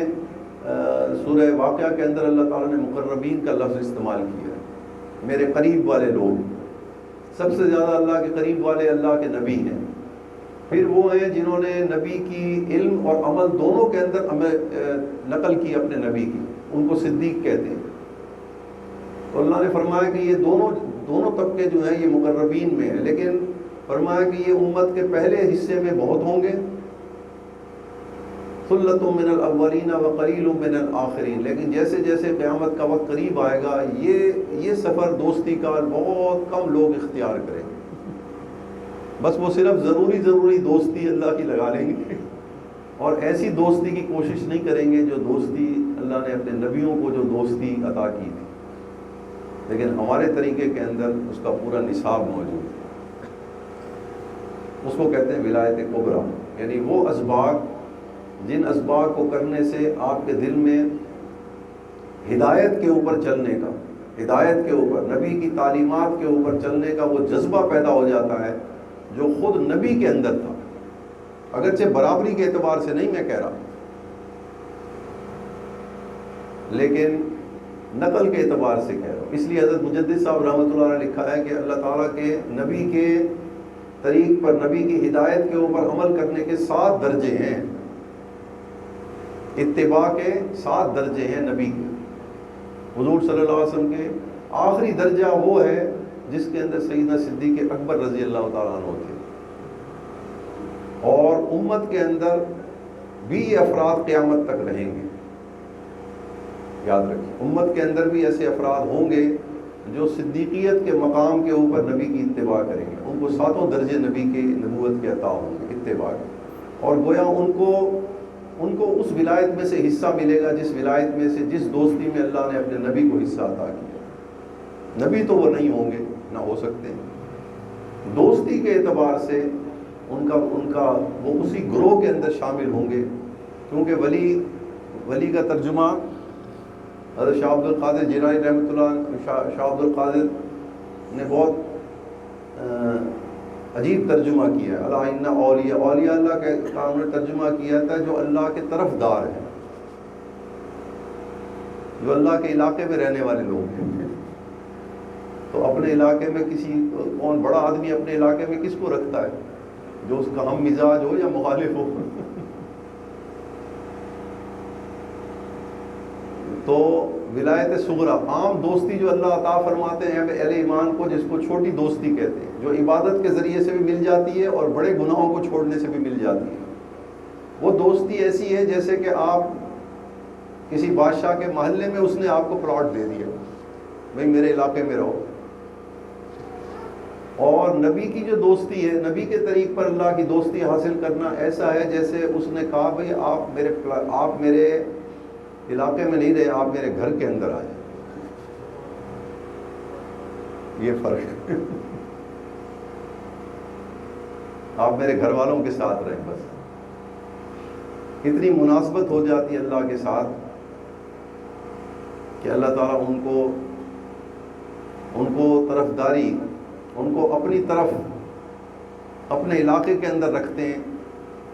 سورہ واقعہ کے اندر اللہ تعالیٰ نے مقربین کا لفظ استعمال کیا ہے، میرے قریب والے لوگ۔ سب سے زیادہ اللہ کے قریب والے اللہ کے نبی ہیں، پھر وہ ہیں جنہوں نے نبی کی علم اور عمل دونوں کے اندر نقل کی اپنے نبی کی، ان کو صدیق کہتے ہیں۔ تو اللہ نے فرمایا کہ یہ دونوں طبقے جو ہیں یہ مقربین میں ہیں، لیکن فرمایا کہ یہ امت کے پہلے حصے میں بہت ہوں گے، ثلۃ من الاولین وقلیل من الآخرین، لیکن جیسے جیسے قیامت کا وقت قریب آئے گا یہ سفر دوستی کا بہت کم لوگ اختیار کریں گے، بس وہ صرف ضروری دوستی اللہ کی لگا لیں گے، اور ایسی دوستی کی کوشش نہیں کریں گے جو دوستی اللہ نے اپنے نبیوں کو جو دوستی عطا کی تھی، لیکن ہمارے طریقے کے اندر اس کا پورا نصاب موجود ہے۔ اس کو کہتے ہیں ولایت کبریٰ، یعنی وہ اسباق جن اسباق کو کرنے سے آپ کے دل میں ہدایت کے اوپر چلنے کا، ہدایت کے اوپر نبی کی تعلیمات کے اوپر چلنے کا وہ جذبہ پیدا ہو جاتا ہے جو خود نبی کے اندر تھا، اگرچہ برابری کے اعتبار سے نہیں میں کہہ رہا، لیکن نقل کے اعتبار سے کہہ رہا ہوں۔ اس لیے حضرت مجدد صاحب رحمۃ اللہ نے لکھا ہے کہ اللہ تعالیٰ کے نبی کے طریق پر، نبی کی ہدایت کے اوپر عمل کرنے کے 7 درجے ہیں، اتباع کے 7 درجے ہیں نبی کے۔ حضور صلی اللہ علیہ وسلم کے آخری درجہ وہ ہے جس کے اندر سیدنا صدیق اکبر رضی اللہ تعالیٰ عنہ تھے، اور امت کے اندر بھی یہ افراد قیامت تک رہیں گے۔ یاد رکھیں، امت کے اندر بھی ایسے افراد ہوں گے جو صدیقیت کے مقام کے اوپر نبی کی اتباع کریں گے، ان کو 7 درجے نبی کے نبوت کے عطا ہوں گے اتباع کے، اور گویا ان کو اس ولایت میں سے حصہ ملے گا جس ولایت میں سے، جس دوستی میں اللہ نے اپنے نبی کو حصہ عطا کیا۔ نبی تو وہ نہیں ہوں گے، نہ ہو سکتے ہیں، دوستی کے اعتبار سے ان کا وہ اسی گروہ کے اندر شامل ہوں گے، کیونکہ ولی کا ترجمہ حضرت شاہ عبد القادر جیلانی رحمۃ اللہ، شاہ عبد القادر نے بہت عجیب ترجمہ کیا ہے، اللہ ان اولیاء اللہ کا انہوں نے ترجمہ کیا تھا جو اللہ کے طرفدار ہیں، جو اللہ کے علاقے میں رہنے والے لوگ ہیں۔ تو اپنے علاقے میں کون بڑا آدمی اپنے علاقے میں کس کو رکھتا ہے؟ جو اس کا ہم مزاج ہو یا مخالف ہو۔ تو ولایت صغریٰ، عام دوستی جو اللہ عطا فرماتے ہیں اہل ایمان کو، جس کو چھوٹی دوستی کہتے ہیں، جو عبادت کے ذریعے سے بھی مل جاتی ہے اور بڑے گناہوں کو چھوڑنے سے بھی مل جاتی ہے۔ وہ دوستی ایسی ہے جیسے کہ آپ کسی بادشاہ کے محلے میں اس نے آپ کو پلاٹ دے دیا، بھائی میرے علاقے میں رہو۔ اور نبی کی جو دوستی ہے، نبی کے طریق پر اللہ کی دوستی حاصل کرنا ایسا ہے جیسے اس نے کہا بھائی آپ میرے علاقے میں نہیں رہے، آپ میرے گھر کے اندر آ جائیں۔ یہ فرق ہے، آپ میرے گھر والوں کے ساتھ رہیں، بس اتنی مناسبت ہو جاتی ہے اللہ کے ساتھ کہ اللہ تعالیٰ ان کو طرفداری، ان کو اپنی طرف اپنے علاقے کے اندر رکھتے ہیں،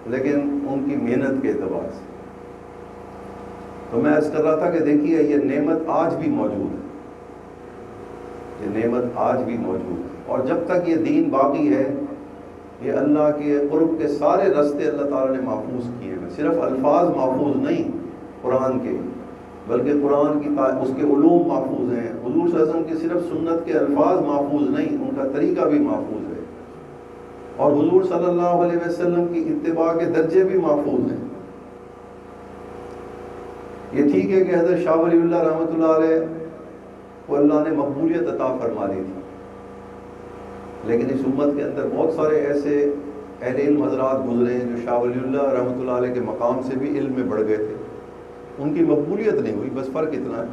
لیکن ان کی محنت کے اعتبار سے۔ تو میں عرض کر رہا تھا کہ دیکھیے یہ نعمت آج بھی موجود ہے، یہ نعمت آج بھی موجود ہے، اور جب تک یہ دین باقی ہے، یہ اللہ کے قرب کے سارے راستے اللہ تعالیٰ نے محفوظ کیے ہیں، صرف الفاظ محفوظ نہیں قرآن کے، بلکہ قرآن کی اس کے علوم محفوظ ہیں. حضور صلی اللہ علیہ وسلم کی صرف سنت کے الفاظ محفوظ نہیں، ان کا طریقہ بھی محفوظ ہے، اور حضور صلی اللہ علیہ وسلم کی اتباع کے درجے بھی محفوظ ہیں. یہ ٹھیک ہے کہ حضرت شاہ ولی اللہ رحمۃ اللہ علیہ کو اللہ نے مقبولیت عطا فرما دی تھی، لیکن اس امت کے اندر بہت سارے ایسے اہل علم حضرات گزرے ہیں جو شاہ ولی اللہ رحمۃ اللہ علیہ کے مقام سے بھی علم میں بڑھ گئے تھے، ان کی مقبولیت نہیں ہوئی. بس فرق اتنا ہے.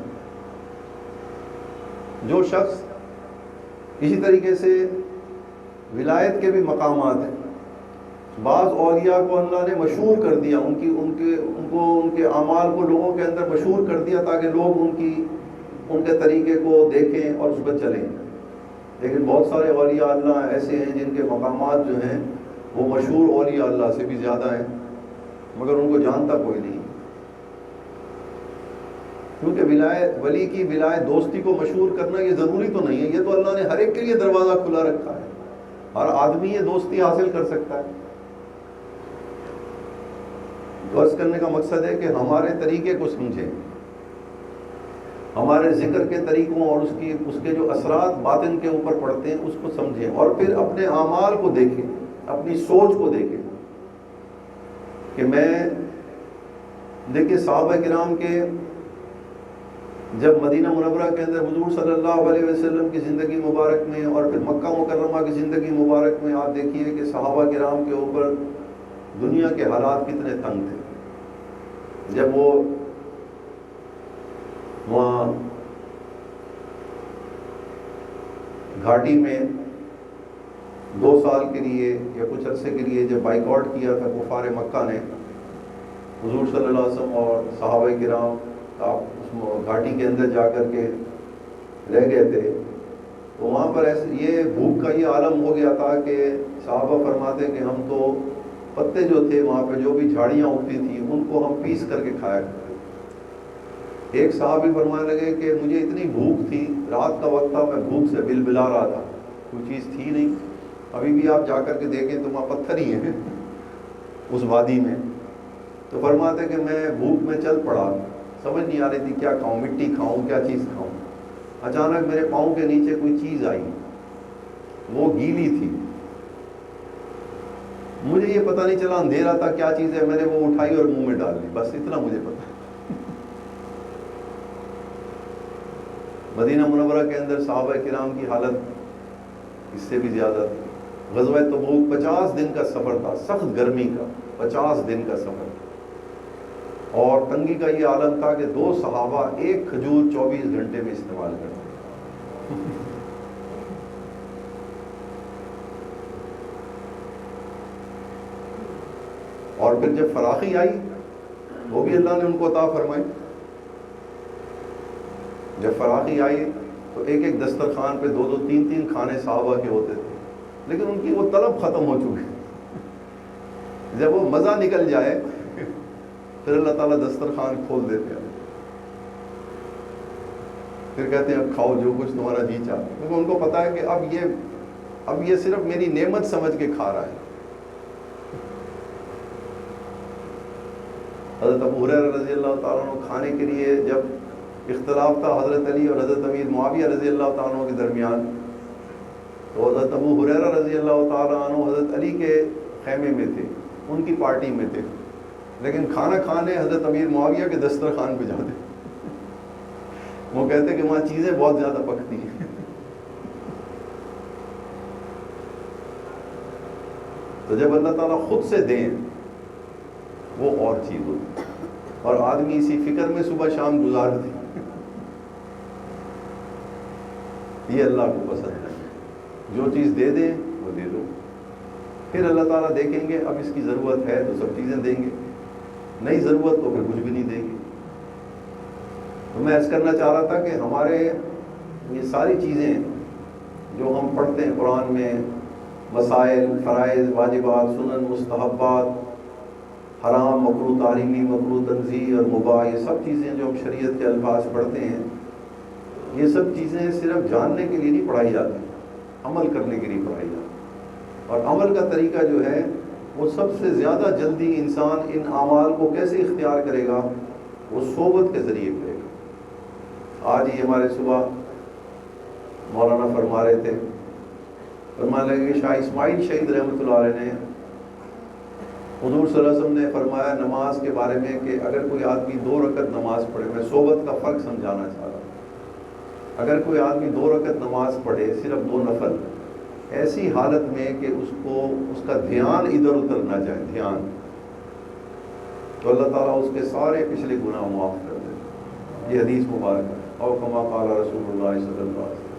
جو شخص اسی طریقے سے ولایت کے بھی مقامات ہیں، بعض اولیاء کو اللہ نے مشہور کر دیا، ان کے اعمال کو لوگوں کے اندر مشہور کر دیا تاکہ لوگ ان کے طریقے کو دیکھیں اور اس پر چلیں. لیکن بہت سارے اولیاء اللہ ایسے ہیں جن کے مقامات جو ہیں وہ مشہور اولیاء اللہ سے بھی زیادہ ہیں، مگر ان کو جانتا کوئی نہیں. کیونکہ ولی کی ولایت دوستی کو مشہور کرنا یہ ضروری تو نہیں ہے، یہ تو اللہ نے ہر ایک کے لیے دروازہ کھلا رکھا ہے، ہر آدمی یہ دوستی حاصل کر سکتا ہے. عرض کرنے کا مقصد ہے کہ ہمارے طریقے کو سمجھیں، ہمارے ذکر کے طریقوں اور اس کے جو اثرات باطن کے اوپر پڑتے ہیں اس کو سمجھیں، اور پھر اپنے اعمال کو دیکھیں، اپنی سوچ کو دیکھیں. کہ دیکھیں صحابہ کرام کے جب مدینہ منورہ کے اندر حضور صلی اللہ علیہ وسلم کی زندگی مبارک میں اور پھر مکہ مکرمہ کی زندگی مبارک میں آپ دیکھیے کہ صحابہ کرام کے اوپر دنیا کے حالات کتنے تنگ تھے. جب وہ وہاں گھاٹی میں 2 سال کے لیے یا کچھ عرصے کے لیے جب بائیکاٹ کیا تھا کفار مکہ نے، حضور صلی اللہ علیہ وسلم اور صحابہ کرام اس گھاٹی کے اندر جا کر کے رہ گئے تھے، تو وہاں پر یہ بھوک کا یہ عالم ہو گیا تھا کہ صحابہ فرماتے کہ ہم تو پتے جو تھے وہاں پہ جو بھی جھاڑیاں اگتی تھیں ان کو ہم پیس کر کے کھایا کرتے. ایک صحابی فرمانے لگے کہ مجھے اتنی بھوک تھی، رات کا وقت تھا، میں بھوک سے بلبلا رہا تھا، کوئی چیز تھی نہیں. ابھی بھی آپ جا کر کے دیکھیں تو وہاں پتھر ہی ہیں اس وادی میں. تو فرماتے کہ میں بھوک میں چل پڑا، سمجھ نہیں آ رہی تھی کیا کھاؤں، مٹی کھاؤں کیا چیز کھاؤں. اچانک میرے پاؤں کے نیچے کوئی چیز آئی، وہ گیلی تھی، مجھے یہ پتہ نہیں چلا، اندھیرا تھا کیا چیز ہے، میں نے وہ اٹھائی اور منہ میں ڈال لی، بس اتنا مجھے پتا. مدینہ منورہ کے اندر صحابہ کرام کی حالت اس سے بھی زیادہ تھی. غزوہ تبوک 50 دن کا سفر تھا، سخت گرمی کا 50 دن کا سفر تھا، اور تنگی کا یہ عالم تھا کہ 2 صحابہ ایک کھجور 24 گھنٹے میں استعمال کرتے. اور پھر جب فراخی آئی وہ بھی اللہ نے ان کو عطا فرمائی. جب فراخی آئی تو ایک ایک دسترخوان پہ 2 3 کھانے صحابہ کے ہوتے تھے، لیکن ان کی وہ طلب ختم ہو چکی. جب وہ مزہ نکل جائے پھر اللہ تعالیٰ دسترخوان کھول دیتے ہیں، پھر کہتے ہیں اب کھاؤ جو کچھ تمہارا جی چاہتا ہے، کیونکہ ان کو پتا ہے کہ اب یہ صرف میری نعمت سمجھ کے کھا رہا ہے. حضرت ابو ہریرہ رضی اللہ تعالیٰ عنہ کھانے کے لیے جب اختلاف تھا حضرت علی اور حضرت امیر معاویہ رضی اللہ تعالیٰ عنہ کے درمیان، تو حضرت ابو ہریرہ رضی اللہ تعالیٰ عنہ حضرت علی کے خیمے میں تھے، ان کی پارٹی میں تھے، لیکن کھانا کھانے حضرت امیر معاویہ کے دسترخوان پہ جاتے. وہ کہتے کہ وہاں چیزیں بہت زیادہ پکتی ہیں. تو جب اللہ تعالیٰ خود سے دیں وہ اور چیز ہوتی، اور آدمی اسی فکر میں صبح شام گزار دے، یہ اللہ کو پسند ہے. جو چیز دے دیں وہ دے دو، پھر اللہ تعالیٰ دیکھیں گے اب اس کی ضرورت ہے تو سب چیزیں دیں گے، نہیں ضرورت تو پھر کچھ بھی نہیں دیں گے. تو میں عرض کرنا چاہ رہا تھا کہ ہمارے یہ ساری چیزیں جو ہم پڑھتے ہیں قرآن میں، مسائل، فرائض، واجبات، سنن، مستحبات، حرام، مکروہ تحریمی، مکروہ تنزیہ اور مباح، یہ سب چیزیں جو ہم شریعت کے الفاظ پڑھتے ہیں، یہ سب چیزیں صرف جاننے کے لیے نہیں پڑھائی جاتی، عمل کرنے کے لیے پڑھائی جاتی. اور عمل کا طریقہ جو ہے وہ سب سے زیادہ جلدی انسان ان اعمال کو کیسے اختیار کرے گا، وہ صحبت کے ذریعے کرے گا. آج ہی ہمارے صبح مولانا فرما رہے تھے، فرمانے لگے کہ شاہ اسماعیل شہید رحمۃ اللہ علیہ نے حضور صلی اللہ علیہ وسلم نے فرمایا نماز کے بارے میں کہ اگر کوئی آدمی 2 رکعت نماز پڑھے، میں صحبت کا فرق سمجھانا چاہ رہا ہوں، اگر کوئی آدمی 2 رکعت نماز پڑھے صرف 2 نفل، ایسی حالت میں کہ اس کا دھیان ادھر ادھر نہ جائے، دھیان، تو اللہ تعالیٰ اس کے سارے پچھلے گناہ معاف کر دے۔ یہ حدیث مبارک ہے، اور کما قال رسول اللہ صلی اللہ علیہ وسلم۔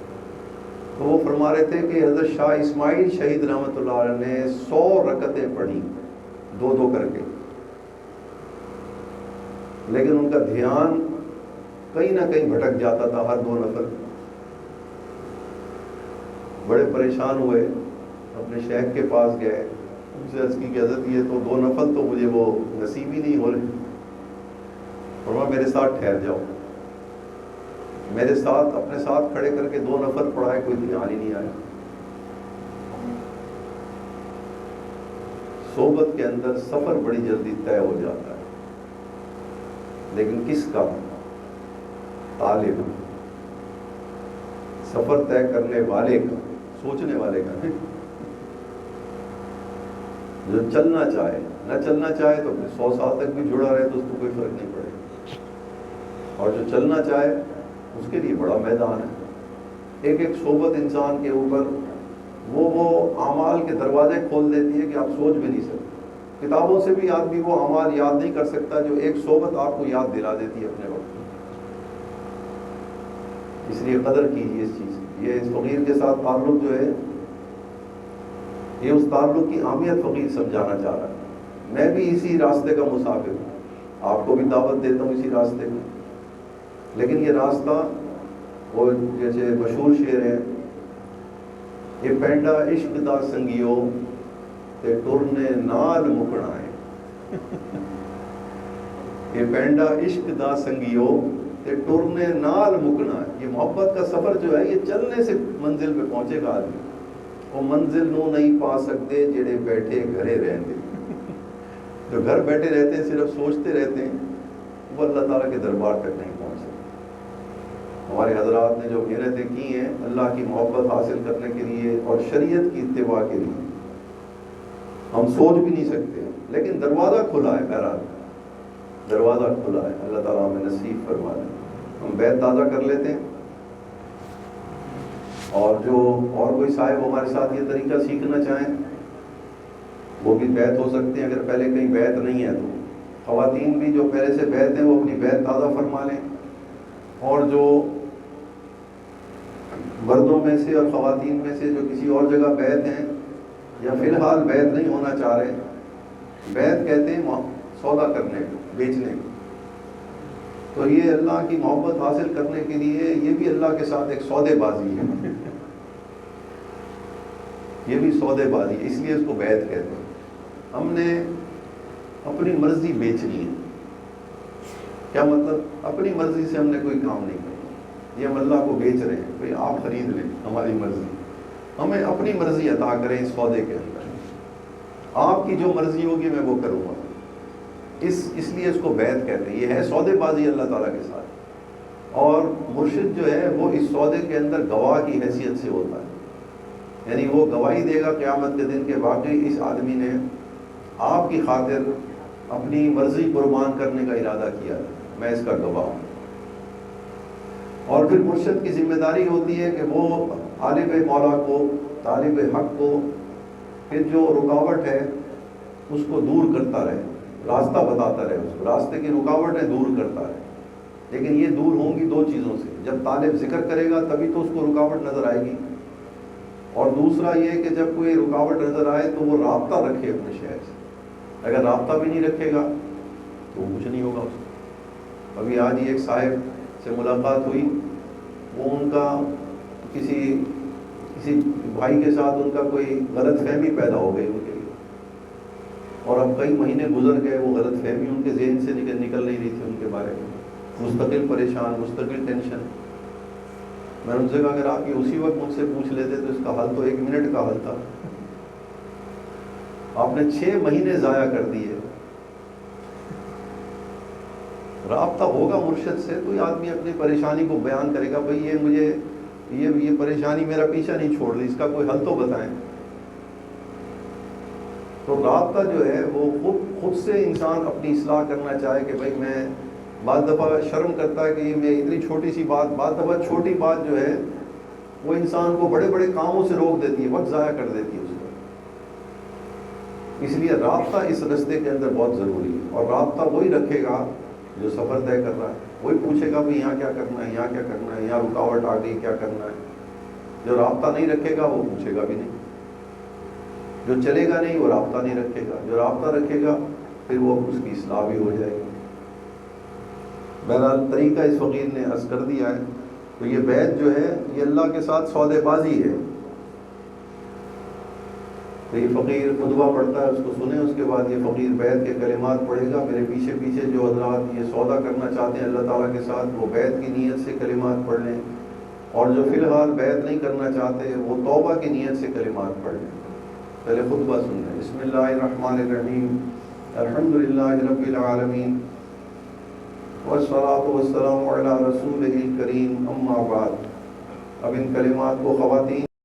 تو وہ فرما رہے تھے کہ حضرت شاہ اسماعیل شہید رحمۃ اللہ علیہ نے 100 رکعتیں پڑھی 2 کر کے، لیکن ان کا دھیان کہیں نہ کہیں بھٹک جاتا تھا ہر 2 نفل۔ بڑے پریشان ہوئے، اپنے شیخ کے پاس گئے، ان سے عرض کی کہ حضرت یہ تو 2 نفل تو مجھے وہ نصیب ہی نہیں ہو رہے، فرمایا میرے ساتھ ٹھہر جاؤ، میرے ساتھ اپنے ساتھ کھڑے کر کے 2 نفل پڑھائے، کوئی دھیان ہی نہیں آیا۔ صحبت کے اندر سفر بڑی جلدی طے ہو جاتا ہے، لیکن کس کا؟ طالب، سفر طے کرنے والے کا، سوچنے والے کا نہیں۔ جو چلنا چاہے، نہ چلنا چاہے تو 100 سال تک بھی جڑا رہے تو اس کو کوئی فرق نہیں پڑے گا، اور جو چلنا چاہے اس کے لیے بڑا میدان ہے۔ ایک صحبت انسان کے اوپر وہ اعمال کے دروازے کھول دیتی ہے کہ آپ سوچ بھی نہیں سکتے۔ کتابوں سے بھی آدمی وہ اعمال یاد نہیں کر سکتا جو ایک صحبت آپ کو یاد دلا دیتی ہے اپنے وقت۔ اس لیے قدر کیجیے اس چیز کی۔ یہ اس فقیر کے ساتھ تعلق جو ہے، یہ اس تعلق کی اہمیت فقیر سمجھانا چاہ رہا ہے۔ میں بھی اسی راستے کا مسافر ہوں، آپ کو بھی دعوت دیتا ہوں اسی راستے میں، لیکن یہ راستہ وہ جیسے مشہور شعر ہے، یہ پینڈا عشق دا سنگیو تے ٹرنے نال مکنا ہے، یہ پینڈا عشق دا سنگیو تے ٹرنے نال مکنا ہے۔ یہ محبت کا سفر جو ہے یہ چلنے سے منزل پہ پہنچے گا آدمی، وہ منزل نو نہیں پا سکتے جڑے بیٹھے گھرے رہتے، جو گھر بیٹھے رہتے ہیں صرف سوچتے رہتے ہیں، وہ اللہ تعالیٰ کے دربار تک نہیں پہنچ سکتے۔ ہمارے حضرات نے جو محنتیں کی ہیں اللہ کی محبت حاصل کرنے کے لیے اور شریعت کی اتباع کے لیے، ہم سوچ بھی نہیں سکتے، لیکن دروازہ کھلا ہے، بہرحال دروازہ کھلا ہے، اللہ تعالیٰ ہمیں نصیب فرما دے۔ ہم بیت تازہ کر لیتے ہیں، اور جو اور کوئی صاحب ہمارے ساتھ یہ طریقہ سیکھنا چاہیں وہ بھی بیت ہو سکتے ہیں، اگر پہلے کہیں بیت نہیں ہے تو۔ خواتین بھی جو پہلے سے بیت ہیں وہ اپنی بیت تازہ فرما لیں، اور جو مردوں میں سے اور خواتین میں سے جو کسی اور جگہ بیت ہیں یا فی الحال بیت نہیں ہونا چاہ رہے، بیت کہتے ہیں سودا کرنے کو، بیچنے کو، تو یہ اللہ کی محبت حاصل کرنے کے لیے یہ بھی اللہ کے ساتھ ایک سودے بازی ہے، یہ بھی سودے بازی ہے، اس لیے اس کو بیت کہتے ہیں۔ ہم نے اپنی مرضی بیچنی ہے، کیا مطلب؟ اپنی مرضی سے ہم نے کوئی کام نہیں کرنا، یہ ہم اللہ کو بیچ رہے ہیں، بھئی آپ خرید لیں ہماری مرضی، ہمیں اپنی مرضی عطا کریں اس سودے کے اندر، آپ کی جو مرضی ہوگی میں وہ کروں گا، اس لیے اس کو بیعت کہتے ہیں۔ یہ ہے سودے بازی اللہ تعالیٰ کے ساتھ، اور مرشد جو ہے وہ اس سودے کے اندر گواہ کی حیثیت سے ہوتا ہے، یعنی وہ گواہی دے گا قیامت کے دن کہ واقعی اس آدمی نے آپ کی خاطر اپنی مرضی قربان کرنے کا ارادہ کیا، میں اس کا گواہ ہوں۔ اور پھر مرشد کی ذمہ داری ہوتی ہے کہ وہ طالب مولا کو، طالب حق کو، پھر جو رکاوٹ ہے اس کو دور کرتا رہے، راستہ بتاتا رہے، اس کو راستے کی رکاوٹیں دور کرتا رہے۔ لیکن یہ دور ہوں گی 2 چیزوں سے، جب طالب ذکر کرے گا تبھی تو اس کو رکاوٹ نظر آئے گی، اور دوسرا یہ کہ جب کوئی رکاوٹ نظر آئے تو وہ رابطہ رکھے اپنے شہر سے، اگر رابطہ بھی نہیں رکھے گا تو کچھ نہیں ہوگا اس کو۔ ابھی آج ہی ایک صاحب سے ملاقات ہوئی، وہ ان کا کسی بھائی کے ساتھ ان کا کوئی غلط فہمی پیدا ہو گئی ان کے لیے، اور اب کئی مہینے گزر گئے، وہ غلط فہمی ان کے ذہن سے نکل نہیں رہی تھی ان کے بارے میں، مستقل پریشان، مستقل ٹینشن۔ میں نے ان سے کہا اگر آپ یہ اسی وقت مجھ سے پوچھ لیتے تو اس کا حل تو 1 منٹ کا حل تھا، آپ نے 6 مہینے ضائع کر دیے۔ رابطہ ہوگا مرشد سے تو یہ آدمی اپنی پریشانی کو بیان کرے گا، بھئی یہ مجھے یہ پریشانی میرا پیچھا نہیں چھوڑ رہی، اس کا کوئی حل تو بتائیں۔ تو رابطہ جو ہے وہ خود سے انسان اپنی اصلاح کرنا چاہے کہ بھئی میں بعض دفعہ شرم کرتا ہے کہ یہ میں اتنی چھوٹی سی بات، بعض دفعہ چھوٹی بات جو ہے وہ انسان کو بڑے بڑے کاموں سے روک دیتی ہے، وقت ضائع کر دیتی ہے اس کا۔ اس لیے رابطہ اس رستے کے اندر بہت ضروری ہے، اور رابطہ وہی رکھے گا جو سفر طے کر رہا ہے، وہی پوچھے گا بھی یہاں کیا کرنا ہے، یہاں کیا کرنا ہے، یہاں رکاوٹ آ گئی کیا کرنا ہے۔ جو رابطہ نہیں رکھے گا وہ پوچھے گا بھی نہیں، جو چلے گا نہیں وہ رابطہ نہیں رکھے گا، جو رابطہ رکھے گا پھر وہ اس کی اصلاح بھی ہو جائے گی۔ بہرحال طریقہ اس فقیر نے عرض کر دیا ہے۔ تو یہ بیعت جو ہے یہ اللہ کے ساتھ سودے بازی ہے۔ تو یہ فقیر خطبہ پڑھتا ہے، اس کو سنیں، اس کے بعد یہ فقیر بیعت کے کلمات پڑھے گا۔ میرے پیچھے پیچھے جو حضرات یہ سودا کرنا چاہتے ہیں اللہ تعالیٰ کے ساتھ، وہ بیعت کی نیت سے کلمات پڑھ لیں، اور جو فی الحال بیعت نہیں کرنا چاہتے وہ توبہ کی نیت سے کلمات پڑھ لیں۔ پہلے خطبہ سن لیں۔ بسم اللہ الرحمن الرحیم، الحمدللہ رب العالمین، والصلاة والسلام علی رسولہ الکریم، اما بعد۔ اب ان کلمات کو خواتین